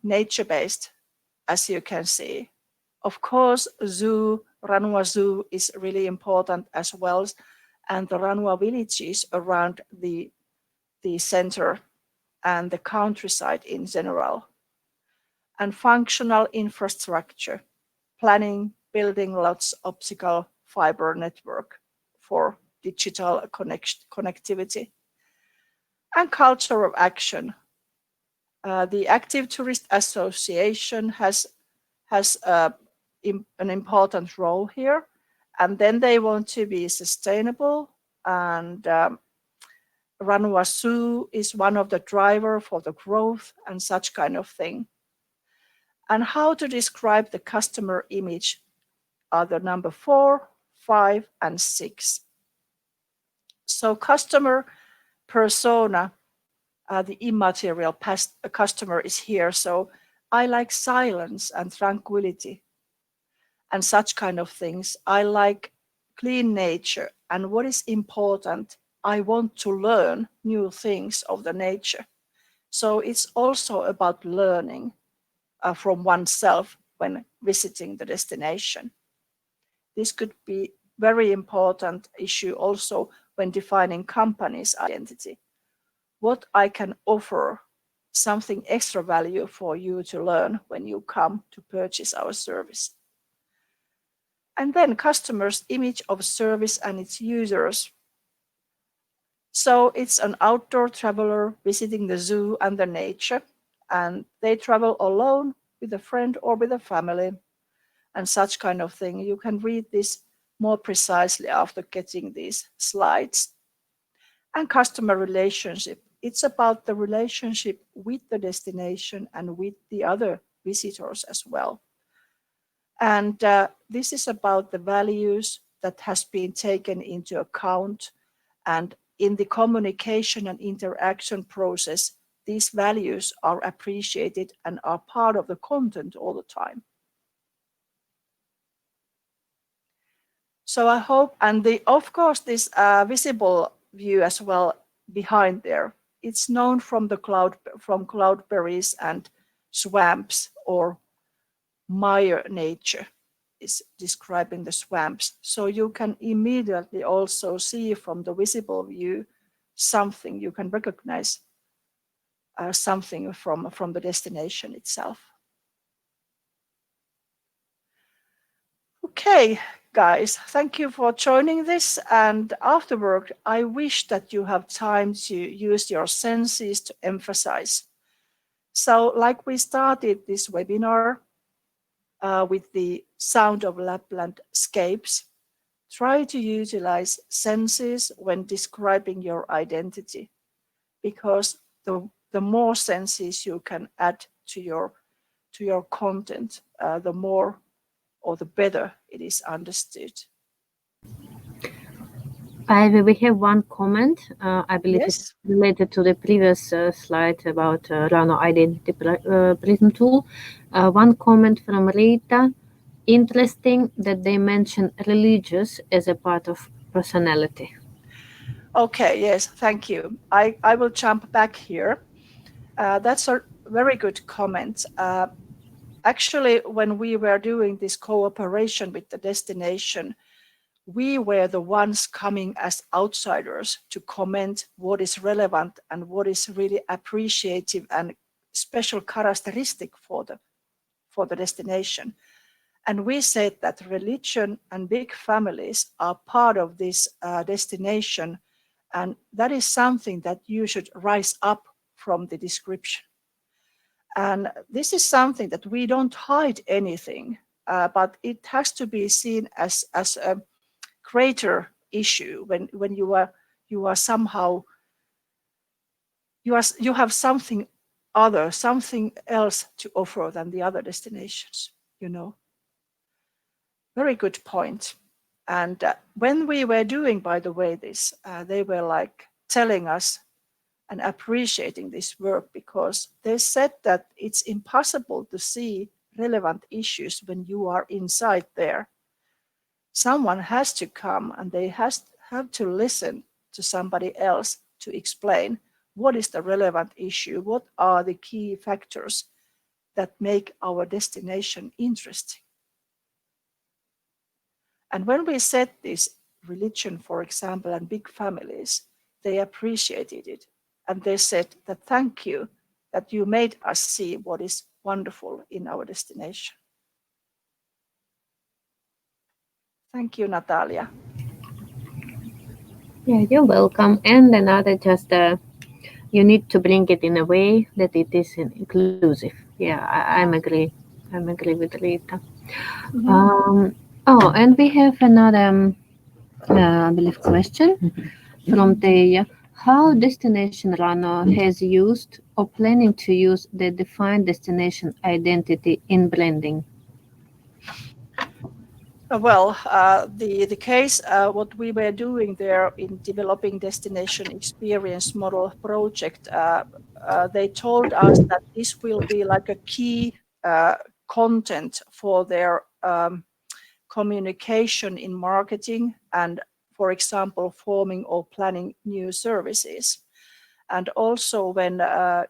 nature-based, as you can see. Of course, zoo, Ranua Zoo is really important as well, and the Ranua villages around the center and the countryside in general. And functional infrastructure, planning, building lots, optical fiber network for digital connectivity. And culture of action. The Active Tourist Association has an important role here, and then they want to be sustainable, and Ranua Zoo is one of the drivers for the growth and such kind of thing. And how to describe the customer image are the number 4, 5, and 6. So customer persona, the immaterial customer is here. So I like silence and tranquility and such kind of things. I like clean nature, and what is important, I want to learn new things of the nature. So it's also about learning from oneself when visiting the destination. This could be very important issue also when defining company's identity. What I can offer, something extra value for you to learn when you come to purchase our service. And then customers' image of service and its users. So it's an outdoor traveler visiting the zoo and the nature, and they travel alone, with a friend, or with a family, and such kind of thing. You can read this more precisely after getting these slides. And customer relationship. It's about the relationship with the destination and with the other visitors as well. And this is about the values that has been taken into account, and in the communication and interaction process, these values are appreciated and are part of the content all the time. So I hope, and of course this visible view as well behind there, it's known from cloudberries and swamps, or mire nature is describing the swamps. So you can immediately also see from the visible view something, you can recognize something from the destination itself. Okay, guys, thank you for joining this. And afterward, I wish that you have time to use your senses to emphasize. So like we started this webinar with the sound of Lapland scapes, try to utilize senses when describing your identity, because the more senses you can add to your content, the more or the better it is understood. We have one comment. I believe Yes. it's related to the previous slide about Rano Identity Prism tool. One comment from Rita. Interesting that they mention religious as a part of personality. Okay, yes, thank you. I will jump back here. That's a very good comment. Actually, when we were doing this cooperation with the destination, we were the ones coming as outsiders to comment what is relevant and what is really appreciative and special characteristic for the destination. And we said that religion and big families are part of this destination, and that is something that you should rise up from the description. And this is something that we don't hide anything, but it has to be seen as a greater issue when you are somehow you have something other, something else to offer than the other destinations, you know. Very good point. And when we were doing, by the way, this, they were like telling us and appreciating this work, because they said that it's impossible to see relevant issues when you are inside there. Someone has to come and they have to listen to somebody else to explain what is the relevant issue, what are the key factors that make our destination interesting. And when we said this, religion, for example, and big families, they appreciated it. And they said that thank you that you made us see what is wonderful in our destination. Thank you, Natalia. Yeah, you're welcome. And another just you need to bring it in a way that it is inclusive. Yeah, I'm agree with Rita. Mm-hmm. And we have another, I believe, question from Teija. How Destination Runner has used or planning to use the defined destination identity in branding? Well, the case, what we were doing there in developing destination experience model project, they told us that this will be like a key content for their communication in marketing and, for example, forming or planning new services. And also when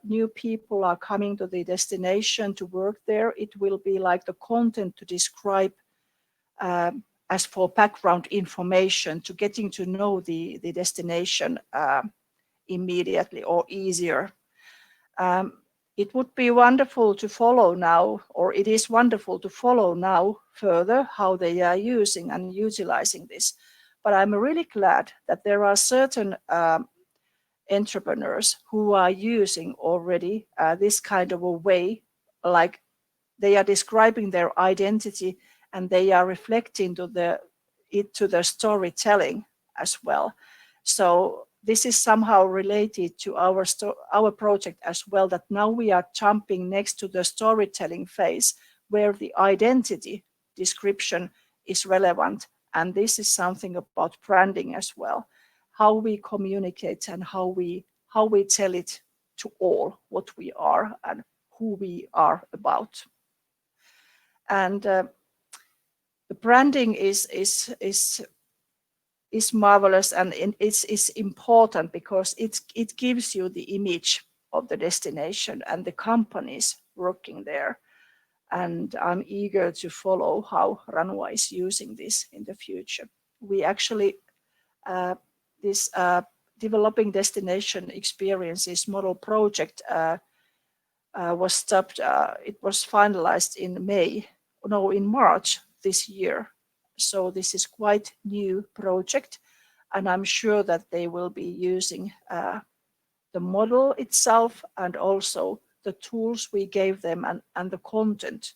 new people are coming to the destination to work there, it will be like the content to describe as for background information to getting to know the destination immediately or easier. It would be wonderful to follow now, or it is wonderful to follow now further how they are using and utilizing this. But I'm really glad that there are certain entrepreneurs who are using already this kind of a way, like they are describing their identity and they are reflecting to their storytelling as well. So this is somehow related to our project as well, that now we are jumping next to the storytelling phase where the identity description is relevant. And this is something about branding as well, how we communicate and how we tell it to all what we are and who we are about. And the branding is marvelous, and it's important because it gives you the image of the destination and the companies working there. And I'm eager to follow how Ranua is using this in the future. We actually this developing destination experiences model project was stopped. It was finalized in March this year. So this is quite new project, and I'm sure that they will be using the model itself and also the tools we gave them and the content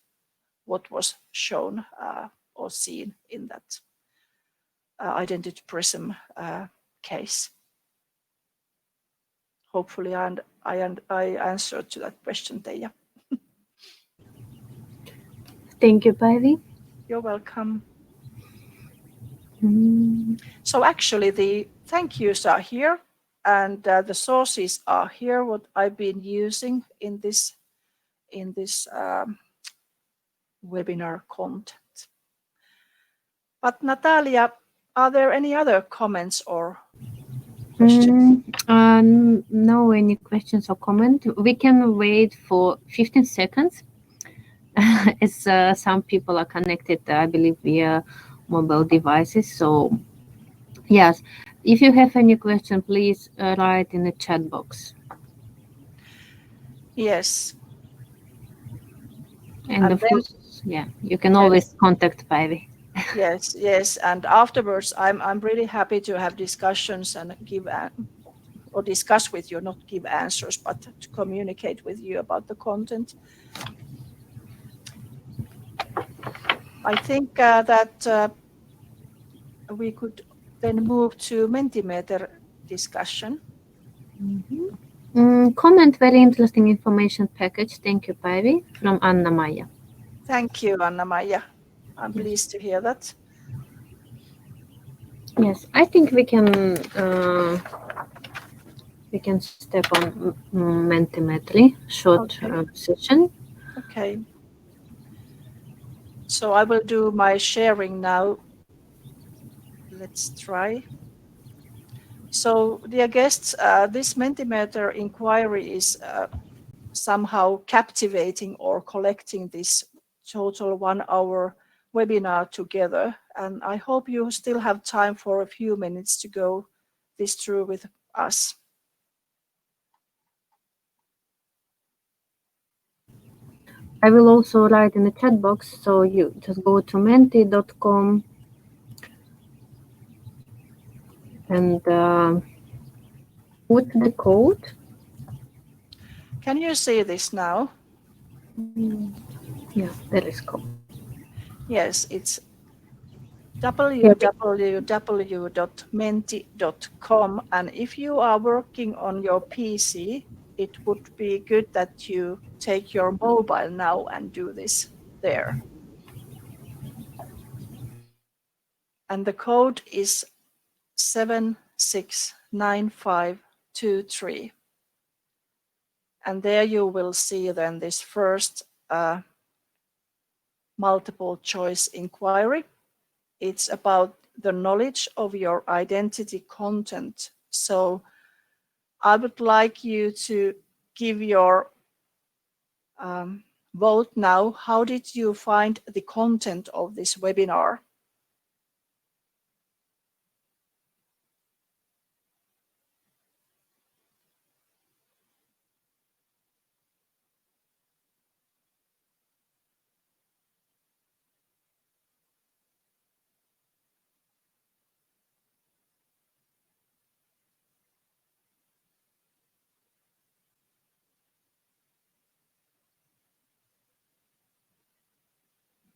what was shown or seen in that Identity Prism case. Hopefully I answered to that question, Teija. Thank you, Päivi. You're welcome. Mm. So actually the thank yous are here, and the sources are here, what I've been using in this webinar content. But Natalia, are there any other comments or questions? No any questions or comment. We can wait for 15 seconds as some people are connected, I believe, via mobile devices. So yes, if you have any question, please write in the chat box. Yes. And of then, course, yeah, you can always contact Päivi. Yes. And afterwards, I'm really happy to have discussions and give or discuss with you, not give answers, but to communicate with you about the content. I think that we could then move to Mentimeter discussion. Comment very interesting information package. Thank you, Päivi, from Anna-Maija. Thank you, Anna-Maija. I'm pleased to hear that. Yes, I think we can step on Mentimetri short session. Okay. So I will do my sharing now. Let's try. So, dear guests, this Mentimeter inquiry is somehow captivating or collecting this total 1 hour webinar together. And I hope you still have time for a few minutes to go this through with us. I will also write in the chat box, so you just go to menti.com and put the code. Can you see this now? Yeah, there is code. Yes, it's www.menti.com, and if you are working on your PC, it would be good that you take your mobile now and do this there. And the code is 769523. And there you will see then this first multiple choice inquiry. It's about the knowledge of your identity content. So I would like you to give your vote now. How did you find the content of this webinar?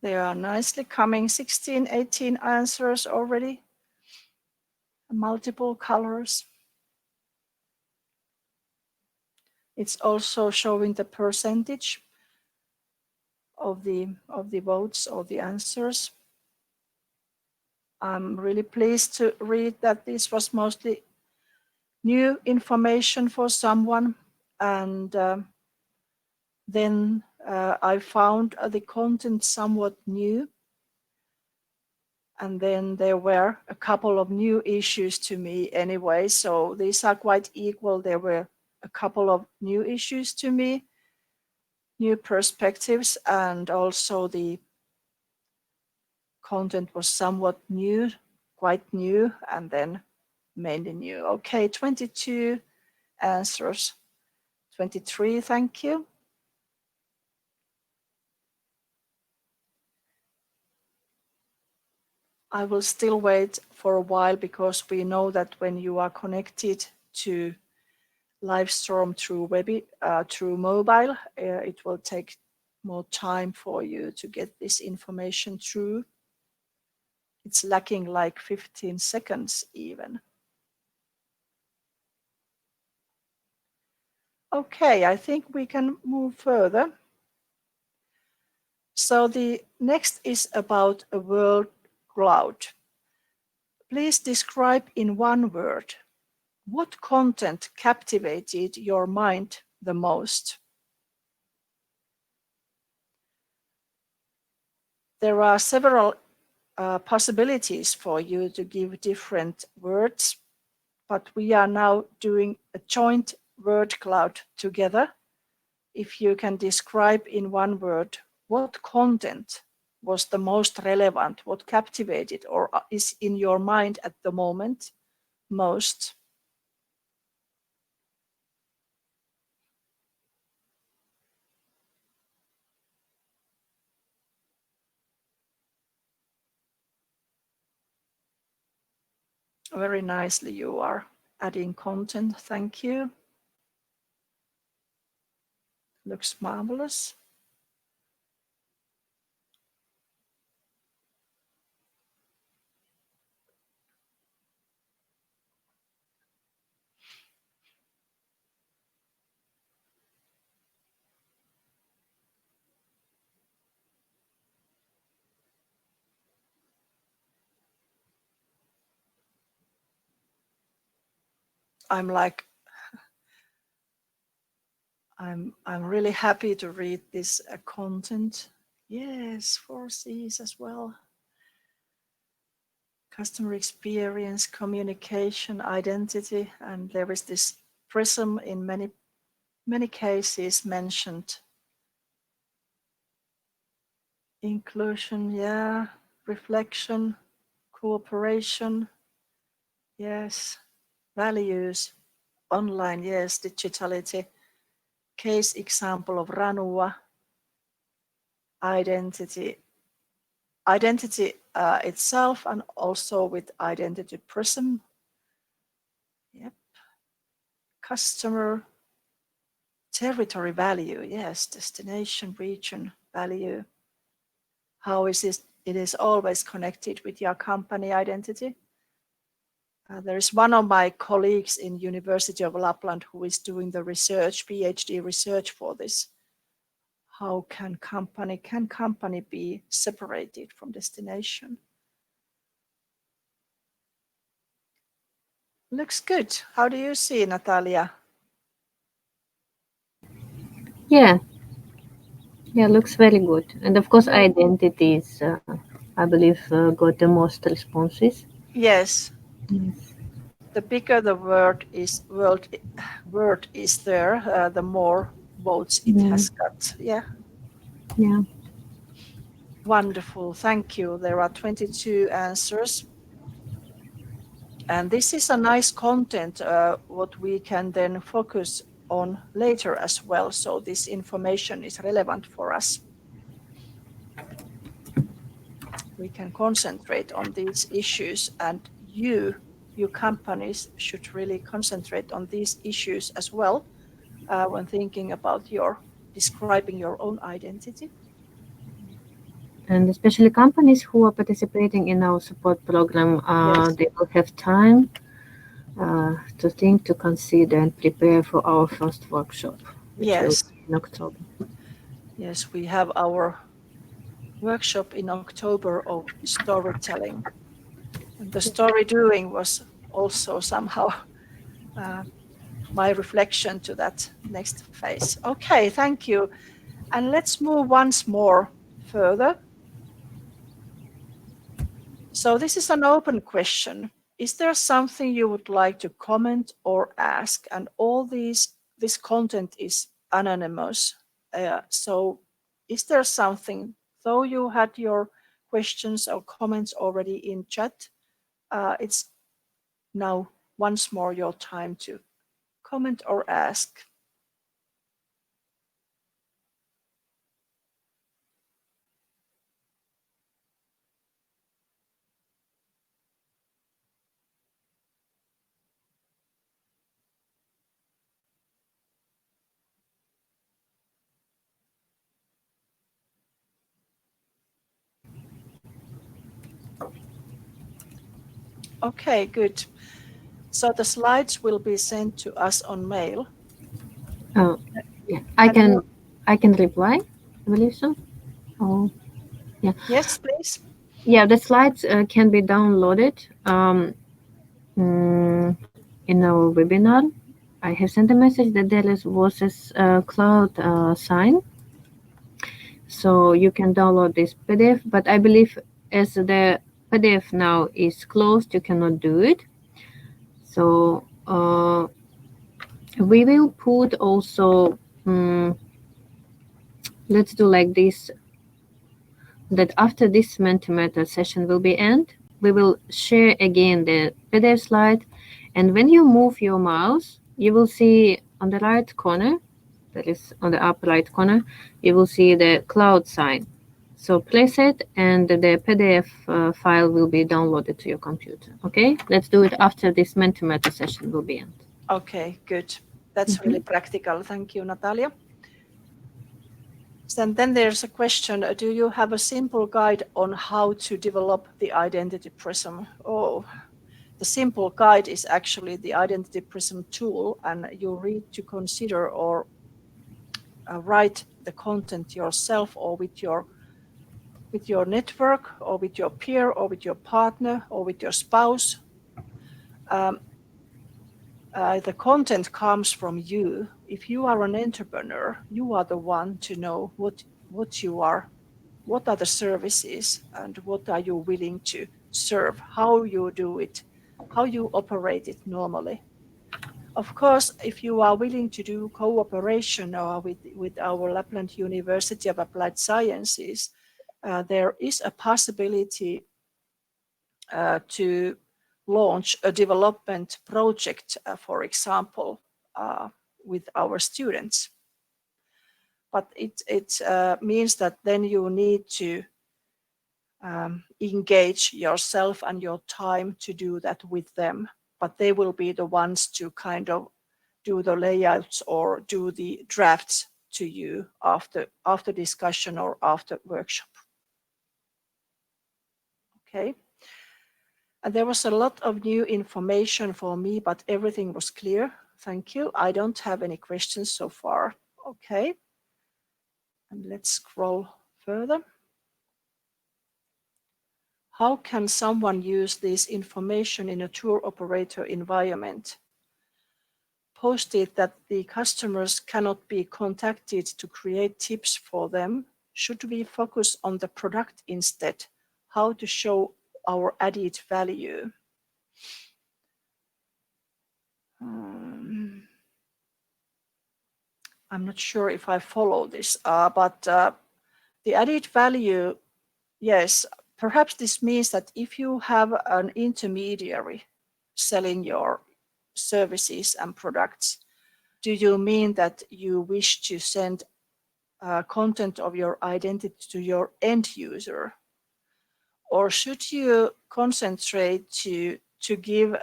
They are nicely coming, 16, 18 answers already, multiple colors. It's also showing the percentage of the votes or the answers. I'm really pleased to read that this was mostly new information for someone, and then I found the content somewhat new, and then there were a couple of new issues to me anyway, so these are quite equal. There were a couple of new issues to me, new perspectives, and also the content was somewhat new, quite new, and then mainly new. Okay, 22 answers. 23, thank you. I will still wait for a while because we know that when you are connected to Livestorm through mobile, it will take more time for you to get this information through. It's lacking like 15 seconds even. Okay, I think we can move further. So the next is about a word cloud. Please describe in one word what content captivated your mind the most. There are several possibilities for you to give different words, but we are now doing a joint word cloud together. If you can describe in one word what content was the most relevant, what captivated or is in your mind at the moment most. Very nicely you are adding content, thank you. Looks marvelous. I'm really happy to read this content. Yes, 4Cs as well. Customer experience, communication, identity, and there is this Prism in many cases mentioned. Inclusion, yeah, reflection, cooperation, yes, values, online, yes, digitality, case example of Ranua, identity itself, and also with identity Prism. Yep. Customer territory value, yes, destination region value. How is it is always connected with your company identity. There is one of my colleagues in University of Lapland who is doing the research, PhD research for this. How can company be separated from destination? Looks good. How do you see, Natalia? Yeah, yeah, looks very good. And of course, identities, I believe, got the most responses. Yes. Yes. The bigger the word is there, the more votes it Yeah, has got. Yeah. yeah. Wonderful. Thank you. There are 22 answers. And this is a nice content, what we can then focus on later as well. So this information is relevant for us. We can concentrate on these issues, and you companies should really concentrate on these issues as well when thinking about describing your own identity. And especially companies who are participating in our support program, Yes. they will have time to think, to consider, and prepare for our first workshop, which will Yes. be in October. Yes, we have our workshop in October of storytelling. And the story doing was also somehow my reflection to that next phase. Okay, thank you. And let's move once more further. So this is an open question. Is there something you would like to comment or ask? And all this content is anonymous. So is there something, though you had your questions or comments already in chat, it's now once more your time to comment or ask. Okay, good. So the slides will be sent to us on mail. Oh, yeah, And I can reply, I believe so. Oh, yeah. yes, please. Yeah, the slides can be downloaded in our webinar. I have sent a message that was a cloud sign, so you can download this PDF. But I believe as the PDF now is closed, you cannot do it. So we will put also. Let's do like this. That after this Mentimeter session will be end, we will share again the PDF slide, and when you move your mouse, you will see on the right corner, that is on the upper right corner, you will see the cloud sign. So place it, and the PDF file will be downloaded to your computer. Okay, let's do it after this Mentimeter session will be end. Okay, good. That's really practical. Thank you, Natalia. And then there's a question, do you have a simple guide on how to develop the Identity Prism? Oh, the simple guide is actually the Identity Prism tool, and you need to consider or write the content yourself or with your network or with your peer or with your partner or with your spouse. The content comes from you. If you are an entrepreneur, you are the one to know what you are, what are the services, and what are you willing to serve, how you do it, how you operate it normally. Of course, if you are willing to do cooperation with our Lapland University of Applied Sciences, there is a possibility to launch a development project, for example, with our students. But it means that then you need to engage yourself and your time to do that with them. But they will be the ones to kind of do the layouts or do the drafts to you after discussion or after workshop. Okay. And there was a lot of new information for me, but everything was clear. Thank you. I don't have any questions so far. Okay. And let's scroll further. How can someone use this information in a tour operator environment? Posted that the customers cannot be contacted to create tips for them. Should we focus on the product instead? How to show our added value? I'm not sure if I follow this, but the added value, yes, perhaps this means that if you have an intermediary selling your services and products, do you mean that you wish to send content of your identity to your end user? Or should you concentrate to give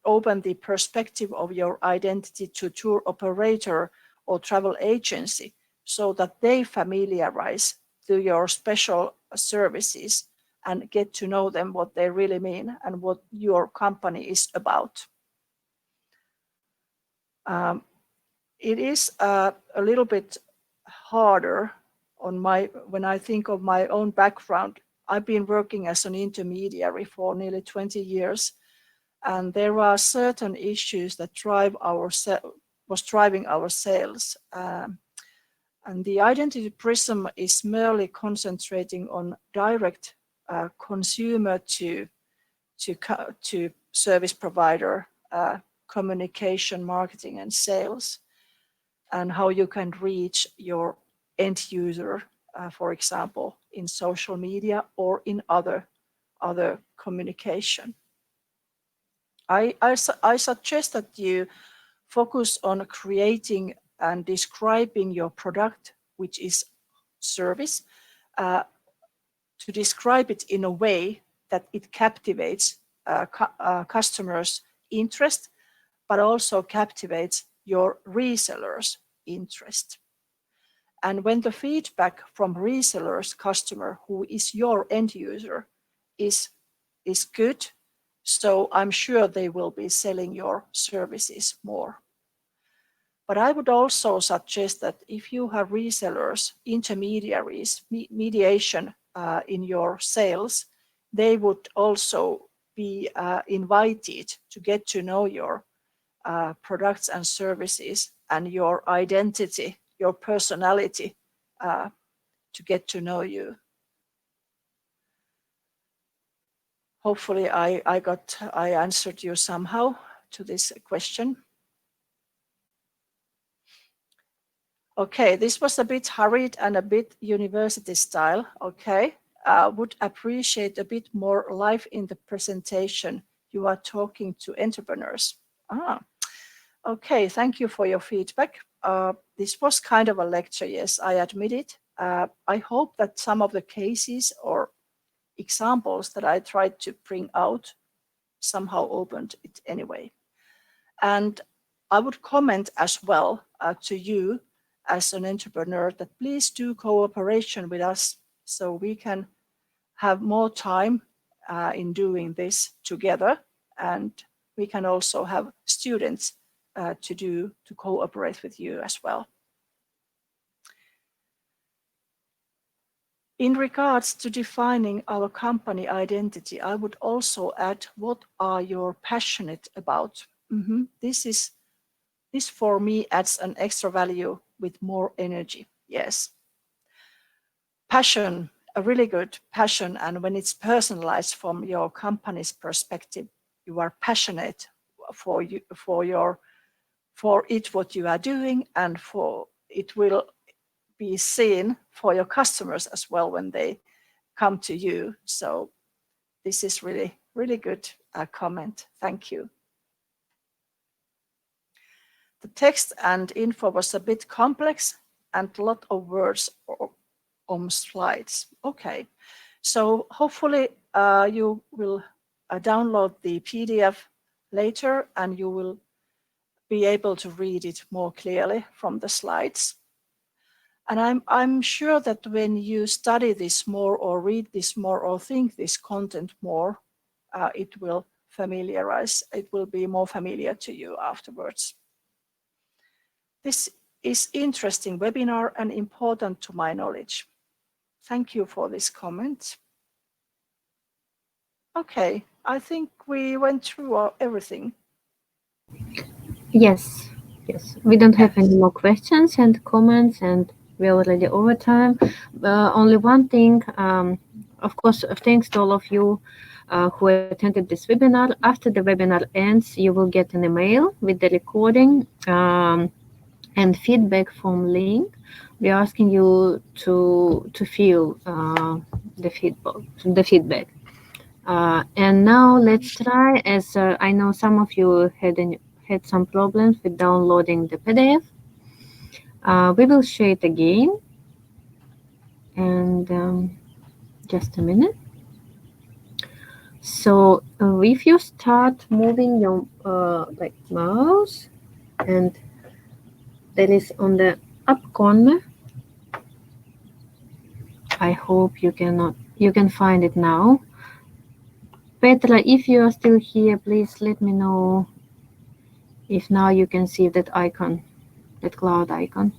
open the perspective of your identity to tour operator or travel agency so that they familiarize to your special services and get to know them, what they really mean and what your company is about. It is a little bit harder when I think of my own background. I've been working as an intermediary for nearly 20 years, and there are certain issues that was driving our sales. And the Identity Prism is merely concentrating on direct consumer to service provider communication, marketing, and sales, and how you can reach your end user, for example, in social media or in other communication. I suggest that you focus on creating and describing your product, which is service, to describe it in a way that it captivates customers' interest, but also captivates your resellers' interest. And when the feedback from resellers' customer, who is your end user, is good, so I'm sure they will be selling your services more. But I would also suggest that if you have resellers, intermediaries, mediation in your sales, they would also be invited to get to know your products and services and your identity, your personality, to get to know you. Hopefully I answered you somehow to this question. Okay, this was a bit hurried and a bit university style. Okay, would appreciate a bit more life in the presentation. You are talking to entrepreneurs. Okay, thank you for your feedback. This was kind of a lecture, yes, I admit it. I hope that some of the cases or examples that I tried to bring out somehow opened it anyway. And I would comment as well to you as an entrepreneur that please do cooperation with us so we can have more time in doing this together, and we can also have students to cooperate with you as well. In regards to defining our company identity, I would also add, what are you passionate about? This for me adds an extra value with more energy. Yes. Passion, a really good passion, and when it's personalized from your company's perspective, you are passionate for what you are doing, and for it will be seen for your customers as well when they come to you. So this is really, really good comment. Thank you. The text and info was a bit complex and a lot of words on slides. Okay, so hopefully you will download the PDF later and you will be able to read it more clearly from the slides. And I'm sure that when you study this more or read this more or think this content more, it will be more familiar to you afterwards. This is interesting webinar and important to my knowledge. Thank you for this comment. Okay, I think we went through everything. Yes, we don't have any more questions and comments, and we're already over time. Only one thing, of course, thanks to all of you who attended this webinar. After the webinar ends, you will get an email with the recording and feedback from link. We are asking you to fill the feedback. And now let's try, as I know some of you had some problems with downloading the PDF. We will share it again, and just a minute. So if you start moving your mouse, and that is on the up corner, I hope you can find it now. Petra, if you are still here, please let me know if now you can see that icon, that cloud icon.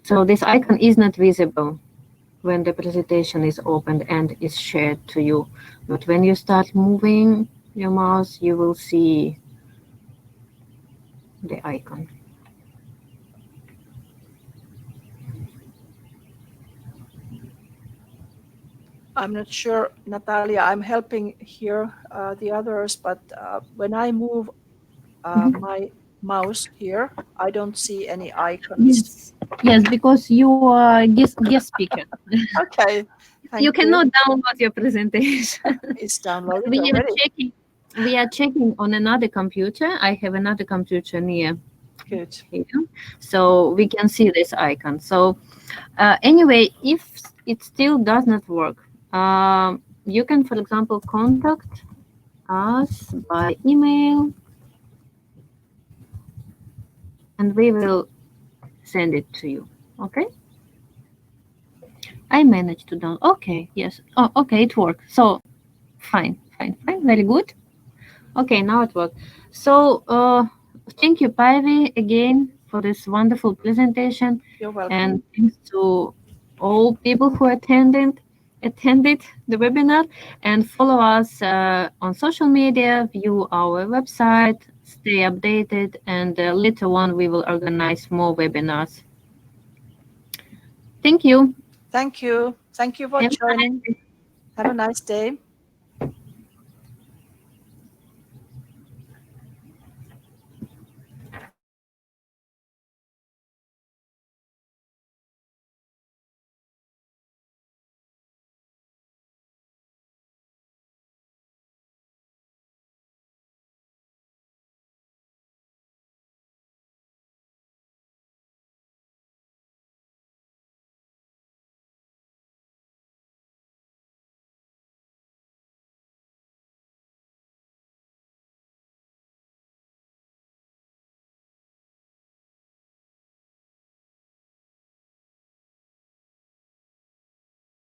So this icon is not visible when the presentation is opened and is shared to you. But when you start moving your mouse, you will see the icon. I'm not sure, Natalia, I'm helping here the others, but when I move my mouse here, I don't see any icons. Yes, yes, because you are guest speaker. Okay, You thank you. cannot download your presentation. It's But downloaded we are already. checking. We are checking on another computer. I have another computer near Good. here, so we can see this icon. So anyway, if it still does not work, you can, for example, contact us by email, and we will send it to you. Okay? I managed to download. Okay, yes. Oh, okay, it worked. So fine, fine, fine. Very good. Okay, now it works. So thank you, Paivi, again for this wonderful presentation, You're welcome. and thanks to all people who attended the webinar, and follow us on social media, view our website, stay updated, and later on we will organize more webinars. Thank you. Thank you. Thank you for Have a joining. nice day. Have a nice day.